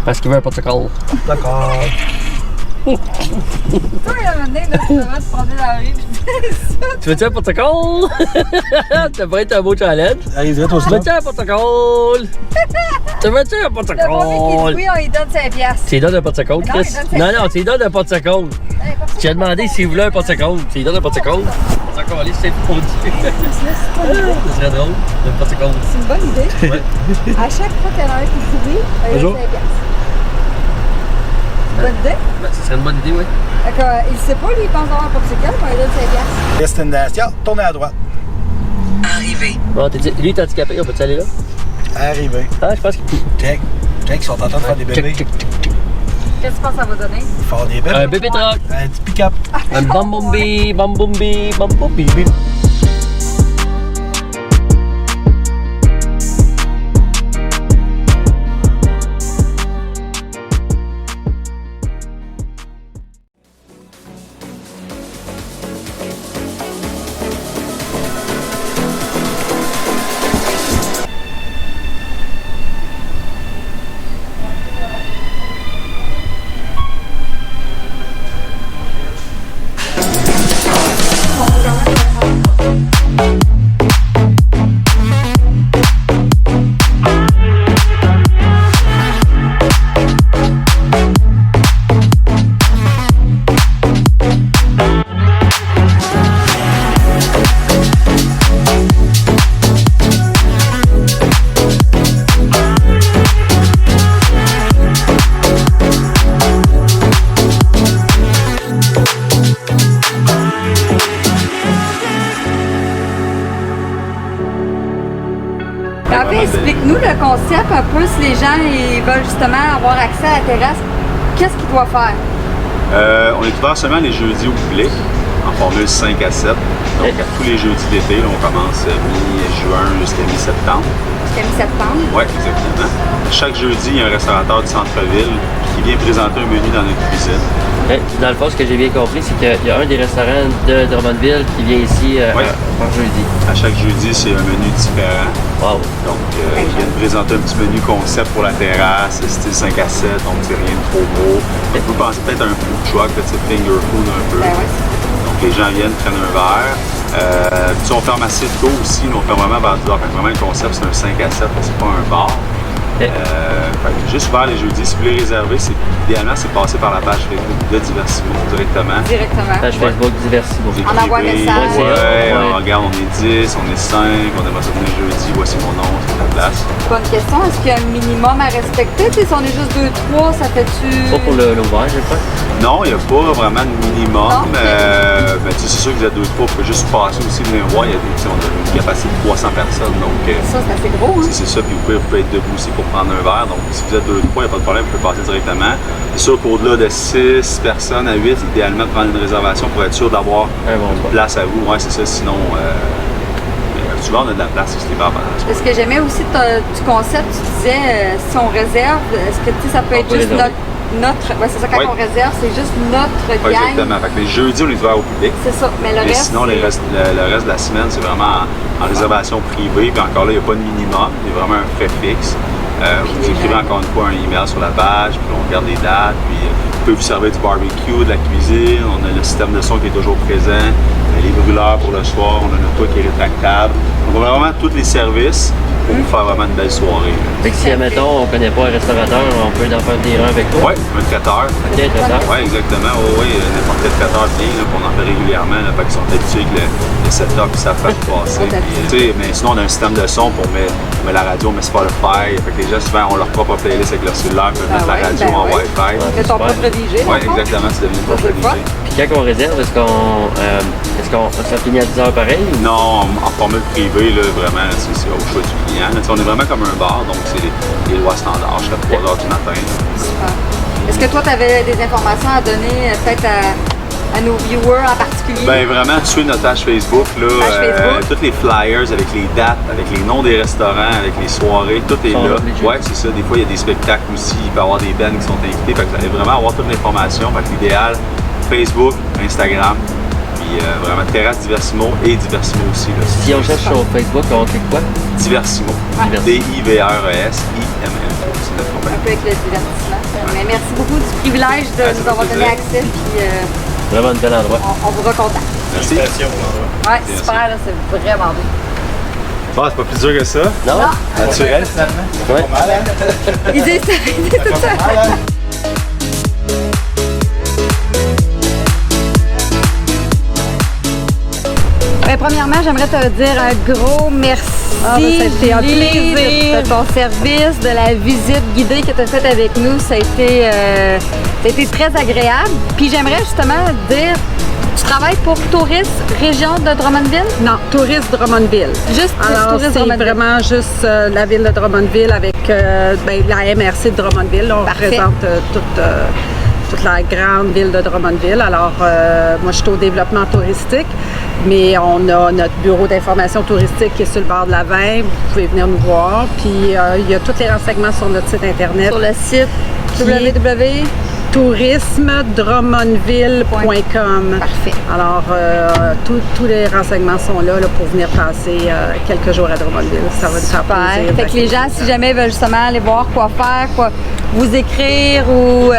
Parce qu'il veut un protocole. D'accord. Toi, il a mené, là, tu devrais te prendre dans la rue. Tu veux-tu un protocole? Ça pourrait être un beau challenge. Arrive toi aussi. Tu veux-tu un protocole? Tu veux-tu un Le premier qui dit protocole? oui, on lui donne 5 piastres. Tu lui donnes un protocole, Non, Chris? il donne Non, tu lui donnes un protocole. Tu as demandé s'il voulait un protocole. Tu lui donnes un protocole. Protocole, allez, c'est pour Dieu. Ce serait drôle, un protocole. C'est une bonne idée. Ouais. À chaque fois qu'il y en a un qui dit oui, on lui donne 5 piastres. Bonne idée? Ben, ce serait une bonne idée, oui. Fait que, il sait pas, lui, il pense avoir un popsicle, on lui donne 5 piastres. Destination, tournez à droite. Arrivé. Bon, lui, t'es handicapé, on peut-tu aller là? Arrivé. Ah, je pense qu'il Check. Check, ils sont en train de faire des bébés. Check. Qu'est-ce que tu penses que ça va donner? Faire des bébés. Un bébé truck. Un petit pick-up. Un bambombi. En fait, explique-nous le concept un peu si les gens ils veulent justement avoir accès à la terrasse. Qu'est-ce qu'ils doivent faire? On est ouvert seulement les jeudis au public, en formule 5 à 7. Donc, à tous les jeudis d'été, on commence mi-juin jusqu'à mi-septembre. Jusqu'à mi-septembre? Oui, exactement. Chaque jeudi, il y a un restaurateur du centre-ville qui vient présenter un menu dans notre cuisine. Dans le fond, ce que j'ai bien compris, c'est qu'il y a un des restaurants de Drummondville qui vient ici par jeudi. À chaque jeudi, c'est un menu différent. Wow. Donc, ils viennent présenter un petit menu concept pour la terrasse, style 5 à 7, donc c'est rien de trop gros. On peut penser peut-être à un food truck, type finger food un peu. Donc, les gens viennent, prennent un verre. On ferme assez tôt aussi, on ferme vraiment vers 10 heures. Vraiment, le concept, c'est un 5 à 7, c'est pas un bar. Juste ouvert les jeudis, si vous voulez réserver, idéalement, c'est passer par la page Facebook de Diversimo directement. Page Facebook Diversimo. On envoie un message. On regarde, on est 10, on est 5, on aimerait ça venir jeudi, voici mon nom, c'est la place. Bonne question, est-ce qu'il y a un minimum à respecter? Si on est juste 2-3, ça fait-tu... Pas pour l'ouvert, je crois. Non, il n'y a pas vraiment de minimum. C'est sûr que vous êtes 2-3, vous pouvez juste passer aussi venir voir. On a une capacité de 300 personnes. Donc, ça, c'est assez gros. Hein? C'est ça, puis vous pouvez être debout aussi pour prendre un verre. Donc, si vous êtes 2-3, il n'y a pas de problème, vous pouvez passer directement. C'est sûr qu'au-delà de 6 personnes à 8, idéalement, de prendre une réservation pour être sûr d'avoir une place à vous. Oui, c'est ça. Sinon, souvent, on a de la place aussi par rapport. Ce que j'aimais aussi du concept, tu disais, si on réserve, est-ce que ça peut être juste c'est ça, quand on réserve, c'est juste notre gang. Exactement. Fait que les jeudis, on est ouvert au public. C'est ça. Mais le reste. Sinon, le reste de la semaine, c'est vraiment en réservation privée. Puis encore là, il n'y a pas de minimum. Il y a vraiment un frais fixe. Vous écrivez encore une fois un email sur la page, puis on regarde les dates. Puis on peut vous servir du barbecue, de la cuisine. On a le système de son qui est toujours présent. Les brûleurs pour le soir. On a notre toit qui est rétractable. On a vraiment tous les services pour vous faire vraiment une belle soirée. Fait que si, admettons, on ne connaît pas un restaurateur, on peut en faire venir un avec toi? Oui, un traiteur. OK, un traiteur. Oui, exactement. Oui, n'importe quel traiteur vient, qu'on en fait régulièrement. Là, fait qu'ils sont habitués avec le setup, ils savent faire passer. Mais sinon, on a un système de son pour mettre la radio, mais Spotify. Fait que les gens, souvent, ont leur propre playlist avec leur cellulaire, peuvent mettre la radio en Wi-Fi. C'est ton propre DJ. Oui, exactement, c'est devenu ton propre DJ. Puis quand on réserve, est-ce qu'on ça finit à 10 heures pareil? Non, en formule privée, là, vraiment, c'est au choix du client. Là, on est vraiment comme un bar, donc c'est les lois standards jusqu'à 3 heures du matin. Super. Est-ce que toi, tu avais des informations à donner peut-être à nos viewers en particulier? Bien, vraiment, suivre notre page Facebook. Là, tous les flyers avec les dates, avec les noms des restaurants, avec les soirées, tout est là. Oui, c'est ça. Des fois, il y a des spectacles aussi. Il peut y avoir des bands qui sont invités. Fait que vous allez vraiment avoir toute l'information. Fait que l'idéal, Facebook, Instagram. Puis vraiment Terrasse Diversimo et Diversimo aussi. Là. Si on cherche sur Facebook, on clique quoi? Diversimo. D-I-V-R-E-S-I-M-M. C'est notre compagnie. Un peu avec le divertissement. Mais merci beaucoup du privilège de nous avoir donné accès. Puis, vraiment un bel endroit. On vous recontacte. Merci. Ouais, super, là, c'est vraiment bien. Bon, c'est pas plus dur que ça. Non? Naturel, finalement. Ouais. Pas mal, hein? Ils disent tout ça. Premièrement, j'aimerais te dire un gros merci. C'était un plaisir de ton service, de la visite guidée que tu as faite avec nous. Ça a été très agréable. Puis j'aimerais justement dire, tu travailles pour Tourisme Région de Drummondville? Non, Tourisme Drummondville. Juste Tourisme Drummondville. C'est vraiment juste la ville de Drummondville avec la MRC de Drummondville. On représente toute la grande ville de Drummondville. Alors, moi, je suis au développement touristique, mais on a notre bureau d'information touristique qui est sur le bord de la 20. Vous pouvez venir nous voir. Puis, il y a tous les renseignements sur notre site Internet. Sur le site www.tourismedrummondville.com. Parfait. Alors, tous les renseignements sont là pour venir passer quelques jours à Drummondville. Ça va nous faire plaisir. Fait que les gens, si jamais veulent justement aller voir quoi faire, quoi vous écrire ou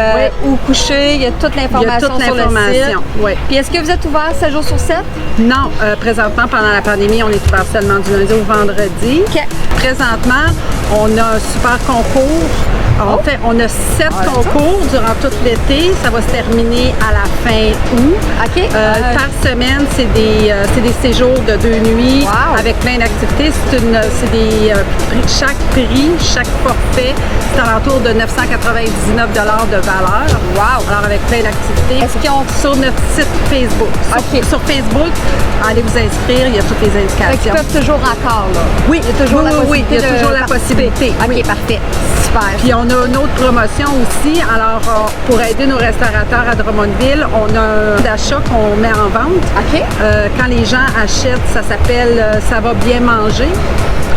coucher, il y a toute l'information sur le site. Oui. Puis est-ce que vous êtes ouvert 7 jours sur 7? Non. Présentement, pendant la pandémie, on est ouvert seulement du lundi au vendredi. Okay. Présentement, on a un super concours On a 7 concours durant tout l'été. Ça va se terminer à la fin août. Par semaine, c'est des séjours de 2 nuits avec plein d'activités. Chaque prix, chaque forfait, c'est à l'entour de 999 $ de valeur. Alors avec plein d'activités. Est-ce qu'ils ont sur notre site Facebook? Sur Facebook, allez vous inscrire, il y a toutes les indications. Ils peuvent toujours encore, là? Oui, il y a toujours la possibilité. Il y a toujours la possibilité. OK, parfait. Super. Puis on a une autre promotion aussi. Alors, pour aider nos restaurateurs à Drummondville, on a un d'achat qu'on met en vente. Quand les gens achètent, ça s'appelle « Ça va bien manger ».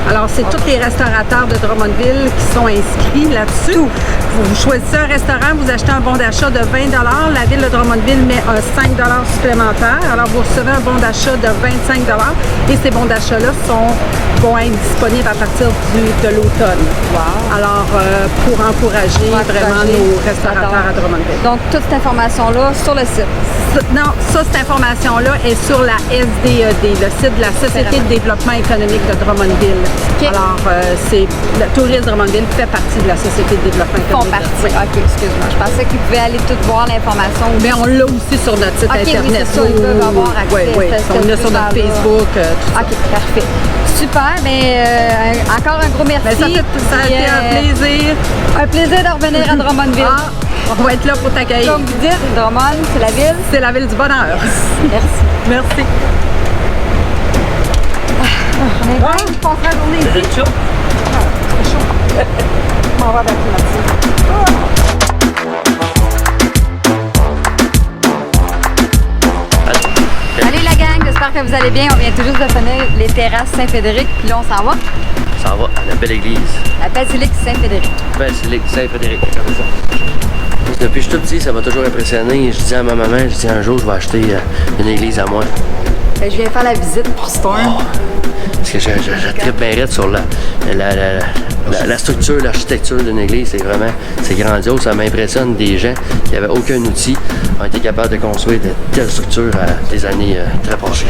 Alors, c'est tous les restaurateurs de Drummondville qui sont inscrits là-dessus. Vous choisissez un restaurant, vous achetez un bon d'achat de 20 $. La Ville de Drummondville met un 5 $ supplémentaire. Alors, vous recevez un bon d'achat de 25 $. Et ces bons d'achat-là vont être disponibles à partir de l'automne. Alors, pour encourager vraiment nos restaurateurs à Drummondville. Donc, toute cette information-là sur le site? Non, cette information-là est sur la SDED, le site de la Société de développement économique de Drummondville. Alors, le Tourisme Drummondville fait partie de la Société de développement économique. OK, excuse-moi. Je pensais qu'ils pouvaient aller tout voir l'information. Mais on l'a aussi sur notre site Internet. Oui, c'est ça, ils peuvent avoir accès. Oui, on l'a sur notre Facebook. OK, parfait. Super, mais encore un gros merci. Ça a été un plaisir. Un plaisir de revenir à Drummondville. On va être là pour t'accueillir. Comme vous dites, Drummond, c'est la ville? C'est la ville du bonheur. Merci. Merci. On est bien, je passerai la journée ici. C'est chaud? C'est chaud. On va avec Allez la gang, j'espère que vous allez bien. On vient tout juste de finir les terrasses Saint-Fédéric, puis là on s'en va. On s'en va à la belle église. La basilique Saint-Fédéric. Basilique Saint-Fédéric, regardez ça. Depuis que je suis tout petit, ça m'a toujours impressionné. Je dis à ma maman, un jour je vais acheter une église à moi. Je viens faire la visite pour Storm. Parce que je tripe bien raide sur la structure, l'architecture d'une église. C'est grandiose. Ça m'impressionne des gens qui n'avaient aucun outil, ont été capables de construire de telles structures à des années très proches.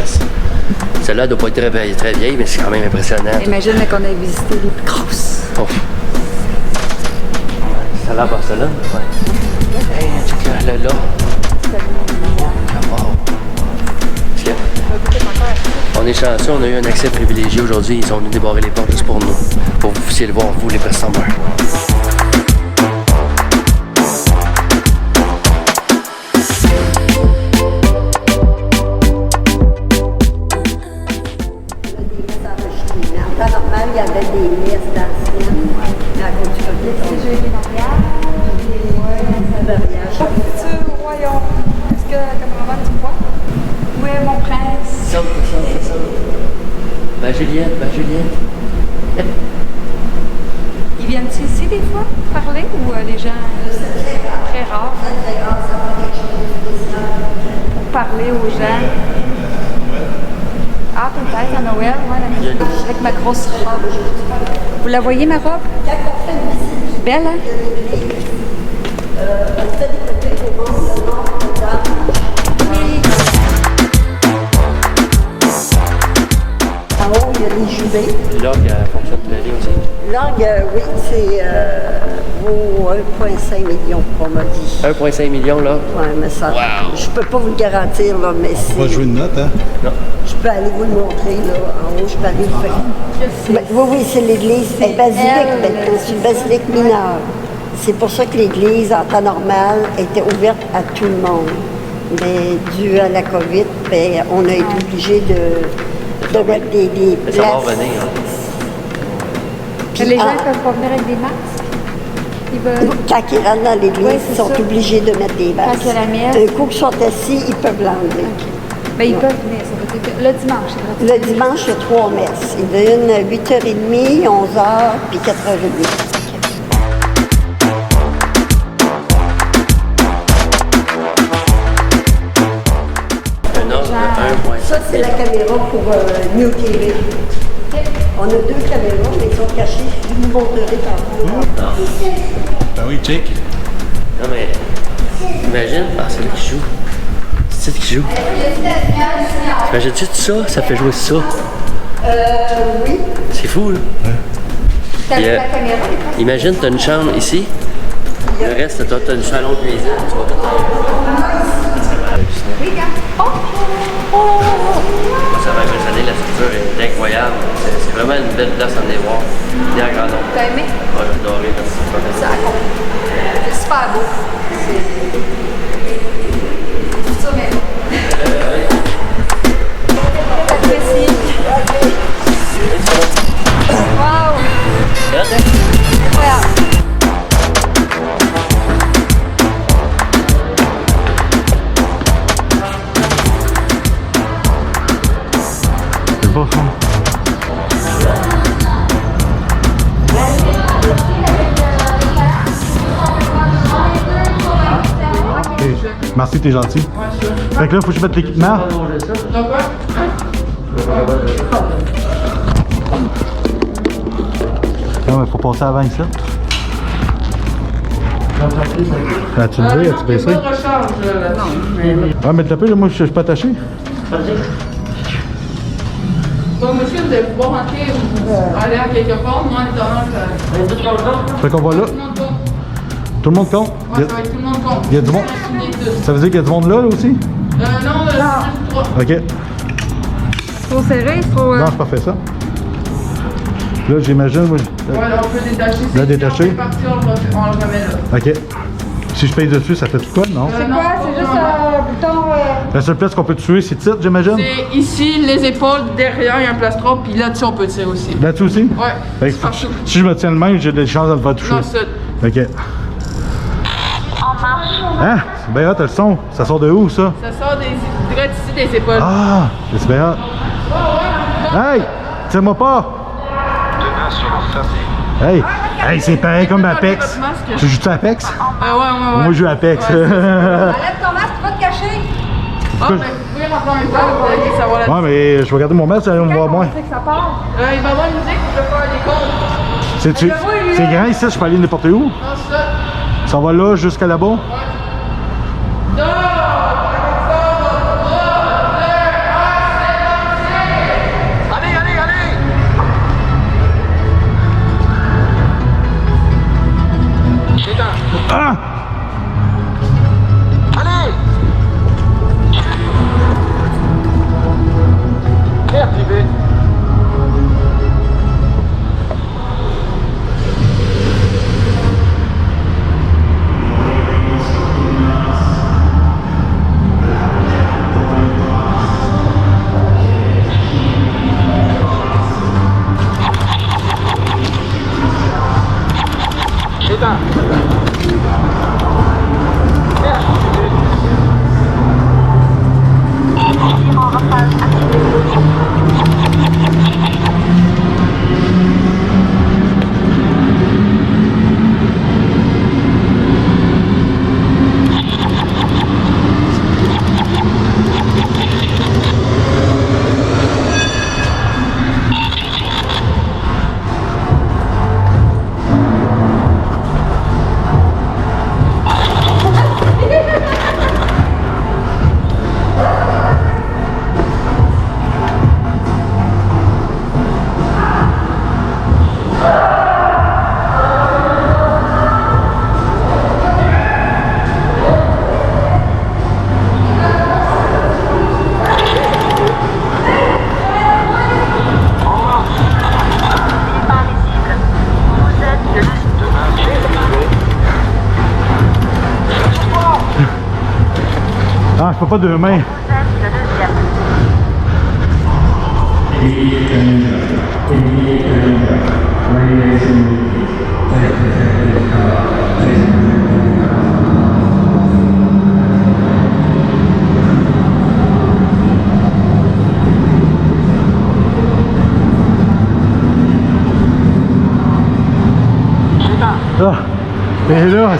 Celle-là ne doit pas être très vieille, mais c'est quand même impressionnant. Imagine qu'on a visité les plus grosses. Oh. Ça a l'air Barcelone? Ouais. Hey, check là. Wow. On est chanceux, on a eu un accès privilégié aujourd'hui. Ils ont venu débarrer les portes juste pour nous, pour que vous puissiez le voir, vous les customers. En temps normal, il y avait des messes dans le cinéma. Mais à cause du COVID, on a joué Futur royaume. Est-ce que caméraman, tu me vois? Oui, mon prince. Ça. Juliette. Ils viennent ici des fois parler ou les gens très rares? Pour parler aux gens. Ah, peut-être à Noël, ouais, avec ma grosse robe. Vous la voyez, ma robe? Belle, hein? En haut, il y a des jubés. L'orgue fonctionne très bien aussi. L'orgue, oui, c'est vaut 1,5 million, on m'a dit. 1,5 million, là? Oui, mais ça, je peux pas vous le garantir, là, mais c'est... On va jouer une note, hein? Non. Je peux aller vous le montrer, là, en haut, je peux aller le faire. Oui, c'est l'église, c'est basilique, maintenant, c'est une basilique mineure. C'est pour ça que l'église, en temps normal, était ouverte à tout le monde. Mais dû à la COVID, ben, on a été obligé de mettre des places. Ça va revenir, hein? Les gens ne peuvent pas venir avec des masques? Quand ils rentrent dans l'église, ils sont obligés de mettre des masques. Quand il y a la messe. Un coup qu'ils sont assis, ils peuvent l'enlever. Mais ils peuvent venir, ça veut dire que le dimanche, c'est gratuit. Le dimanche, il y a 3 messes. Il y en a une à 8h30, 11h, puis 4h30. Ça, c'est la caméra pour New TV. On a 2 caméras, mais ils sont cachés. Je vous montrerai tantôt. Ben oui, check. Non, mais imagine, c'est là qui joue. C'est qui joue. Imagine-tu ça? Ça fait jouer ça. Oui. C'est fou, là. Ouais. Puis, imagine, tu as une chambre ici. Le reste, tu as une salon de cuisine. Tu vas tout ça va impressionner, la structure est incroyable. C'est vraiment une belle place à venir voir. Bien grand nombre. T'as aimé? Ouais, j'ai adoré. C'est super beau. C'est ça, mais. J'apprécie. Wow! Incroyable. C'est pas fun. Merci, t'es gentil. Fait que là, faut que je mette l'équipement. Non, mais faut passer avant ici. As-tu levé? As-tu baissé? Ah, mais t'as peu, là, moi, je suis pas attaché. Bon, monsieur, vous allez pouvoir rentrer ou aller à quelque part. Moi, en attendant, Fait qu'on va là. Tout le monde compte? ouais, ça va être tout le monde compte. Il y a du monde? Ça veut dire qu'il y a du monde là aussi? Non, c'est juste 3. Ok. Trop serré, trop. Non, j'ai pas fait ça. Là, j'imagine. Moi, Ouais, on peut détacher. Là, détacher. On peut partir, on le remet là. ok. Si je paye dessus, ça fait tout quoi, non? C'est quoi? C'est juste un bouton. La seule place qu'on peut tuer, c'est titre, j'imagine? C'est ici, les épaules, derrière, il y a un plastron, puis là-dessus, on peut tirer aussi. Là-dessus aussi? Ouais. Fait que si je me tiens de main, j'ai des chances de le faire toucher. Non, c'est. Ok. Hein? C'est bien hot, le son. Ça sort de où, ça? Ça sort direct ici des épaules. Ah! C'est bien hot. Hey! Tire-moi pas! Hey! Hey, c'est pareil comme Apex. Tu joues-tu à Apex? Ouais. Moi, je joue à Apex. Enlève ton masque, tu vas te cacher. Ah, mais vous pouvez rentrer en même temps, vous allez savoir la. Ouais, mais je vais regarder mon masque, ça va me voir moins. C'est que ça part. Il va y avoir une musique, je vais faire des comptes. C'est grand ici, je peux aller n'importe où? Non, c'est ça. Ça va là jusqu'à là-bas? Ah! Allez! RTB. Ah, je peux pas de main. Ah, et là,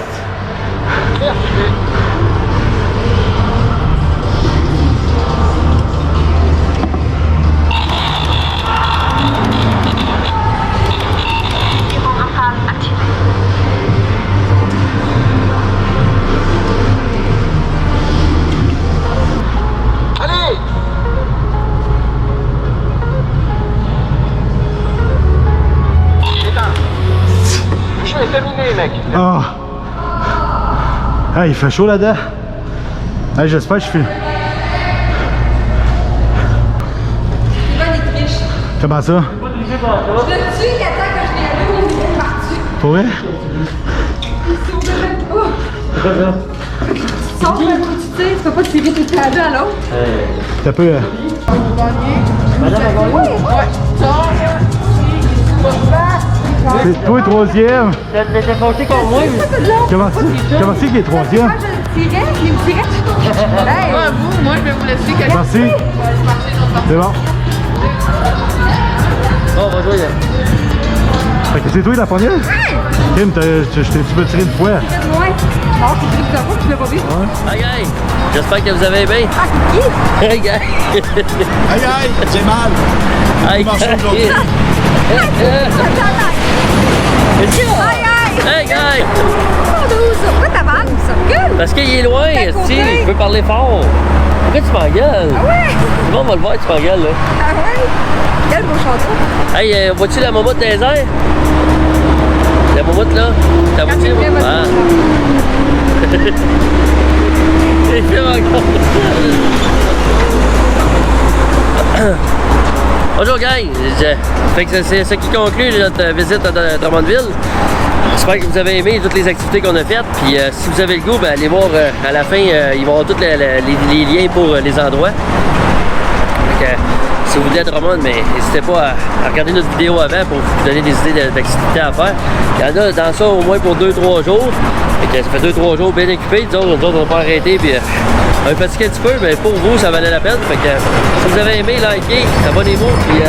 Québec. Ah! Ah, il fait chaud là-dedans. Hey, j'espère que je fais. Comment ça? Je le tue, il attend que je vienne là, il est parti. Pour vrai? Il s'ouvre même pas. Sauf un coup, tu sais, tu peux pas tirer tout le temps à l'autre. T'as peu. Madame a gagné? Oui. C'est toi le troisième. T'es fâché contre moi? Comment c'est qu'il est troisième? Moi, je le tirais, il me tirait. Hey. Moi, je vais vous laisser quelqu'un. Merci. C'est bon. Bon, on va jouer là. Fait que c'est toi la première? Kim, tu peux tirer une fois. Ouais. Non, c'est juste ça, tu l'as pas vu. Hi, guys. J'espère que vous avez aimé. Ah, c'est qui? Hey, guys. Aïe aïe, j'ai mal. Hey, Marche aujourd'hui. Aïe, aïe. Hey, guys. Pourquoi t'as mal? Ça recule? Parce qu'il est loin, T'es à côté. il peut parler fort. Pourquoi tu m'engueules? Ah ouais? Tout le monde va le voir, tu m'engueules, là. Ah ouais? Quel beau chanson. Hey, vois-tu la momotte des airs? La momotte, là? T'as vois-tu? Ah. Il fait encore. Bonjour, gang! Fait que c'est ce qui conclut notre visite à Drummondville. J'espère que vous avez aimé toutes les activités qu'on a faites. Puis si vous avez le goût, ben, allez voir à la fin, ils vont avoir tous les liens pour les endroits. Fait que, si vous venez à Drummond, mais n'hésitez pas à regarder notre vidéo avant pour vous donner des idées d'activités à faire. Il y en a dans ça au moins pour 2-3 jours. Fait que ça fait 2-3 jours bien occupés. Nous autres, on n'a pas arrêté. Puis, on est fatigué un petit peu, mais pour vous, ça valait la peine. Fait que si vous avez aimé, likez, abonnez-vous, puis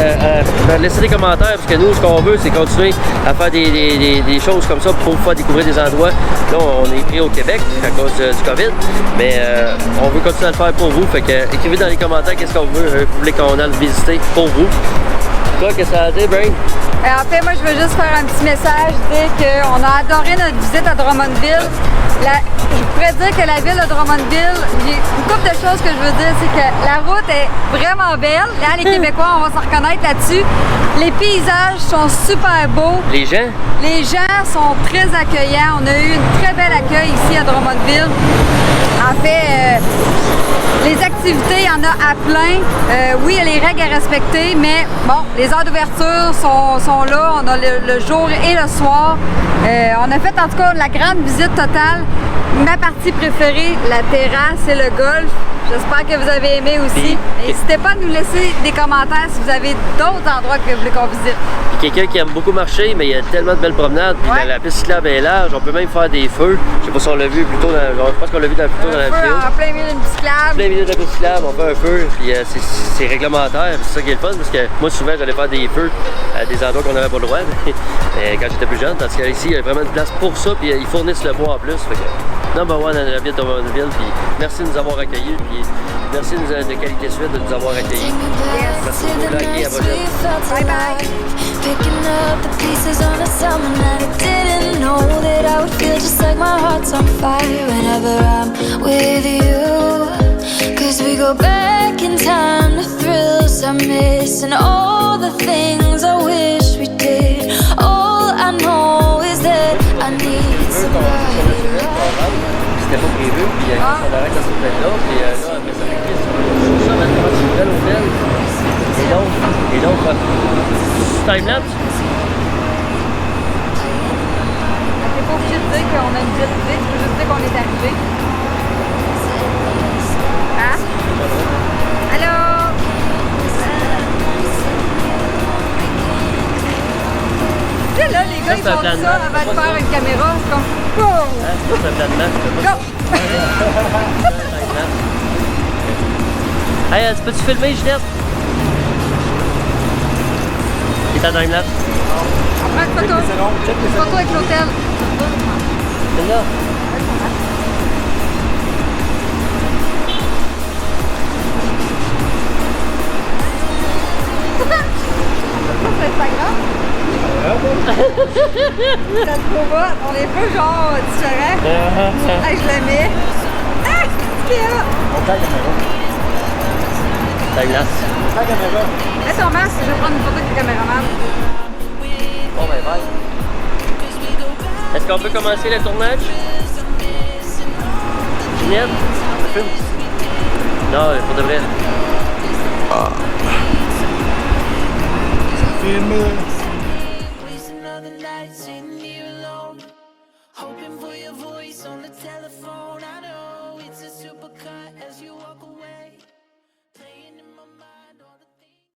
laissez des commentaires, parce que nous, ce qu'on veut, c'est continuer à faire des choses comme ça pour vous faire découvrir des endroits. Là, on est pris au Québec à cause du COVID, mais on veut continuer à le faire pour vous. Fait que écrivez dans les commentaires qu'est-ce qu'on veut, vous voulez qu'on aille visiter pour vous. Toi, qu'est-ce que ça a dit, Brain? En fait, moi, je veux juste faire un petit message, dire qu'on a adoré notre visite à Drummondville. Je pourrais dire que la ville de Drummondville, il y a une couple de choses que je veux dire, c'est que la route est vraiment belle. Là, les Québécois, on va se reconnaître là-dessus. Les paysages sont super beaux. Les gens? Les gens sont très accueillants. On a eu un très bel accueil ici à Drummondville. En fait, les activités, il y en a à plein. Oui, il y a les règles à respecter, mais bon, les heures d'ouverture sont là. On a le jour et le soir. On a fait en tout cas la grande visite totale. Ma partie préférée, la terrasse et le golf. J'espère que vous avez aimé aussi. N'hésitez pas à nous laisser des commentaires si vous avez d'autres endroits que vous voulez qu'on visite. Quelqu'un qui aime beaucoup marcher, mais il y a tellement de belles promenades. Puis la piste cyclable est large. On peut même faire des feux. Je sais pas si on l'a vu plus tôt je pense qu'on l'a vu plus tôt dans la vidéo. En plein milieu d'une piste cyclable. En plein milieu de la piste cyclable, on fait un feu. Puis c'est réglementaire. C'est ça qui est le fun, parce que moi, souvent, j'allais faire des feux à des endroits qu'on n'avait pas le droit. Mais quand j'étais plus jeune, parce qu'ici, il y a vraiment une place pour ça. Puis ils fournissent le bois en plus. Fait que, number one dans la ville de Drummondville. Puis merci de nous avoir accueillis. Puis merci de Qualité Suite de nous avoir accueillis. Merci beaucoup, Lucky. À la prochaine. Bye bye. Picking up the pieces on a summer night. I didn't know that I would feel just like my heart's on fire whenever I'm with you. Cause we go back in time to thrills I miss and all the things I wish we did. All I know is that I need somebody. C'était pas prévu, puis on arrête à ce hôtel-là, puis là, après ça fait que ça va être un nouvel hôtel. Et donc, time-lapse? T'es pas obligé de dire qu'on a une visite privée, tu peux juste dire qu'on est arrivé. Hein? Allô? Tu sais, là, les gars, ils font ça avant de faire une caméra. C'est comme... C'est un plan de match. Go! Hey, tu peux-tu filmer, Ginette? C'est ta time-lapse? On prend une photo. Une photo avec l'hôtel. Celle-là? C'est Instagram? Ça te provoque. On est peu genre différents. Hey, je le mets. Ah! C'est là! On t'a la caméra. Time-lapse. Ta caméra. Mets ton masque, je vais prendre une photo avec le caméraman. Bon, ben, bye. Est-ce qu'on peut commencer le tournage? Ginette? Film? Non, pour de vrai. Ah. Film. Wasting all the nights sitting here alone, hoping for your voice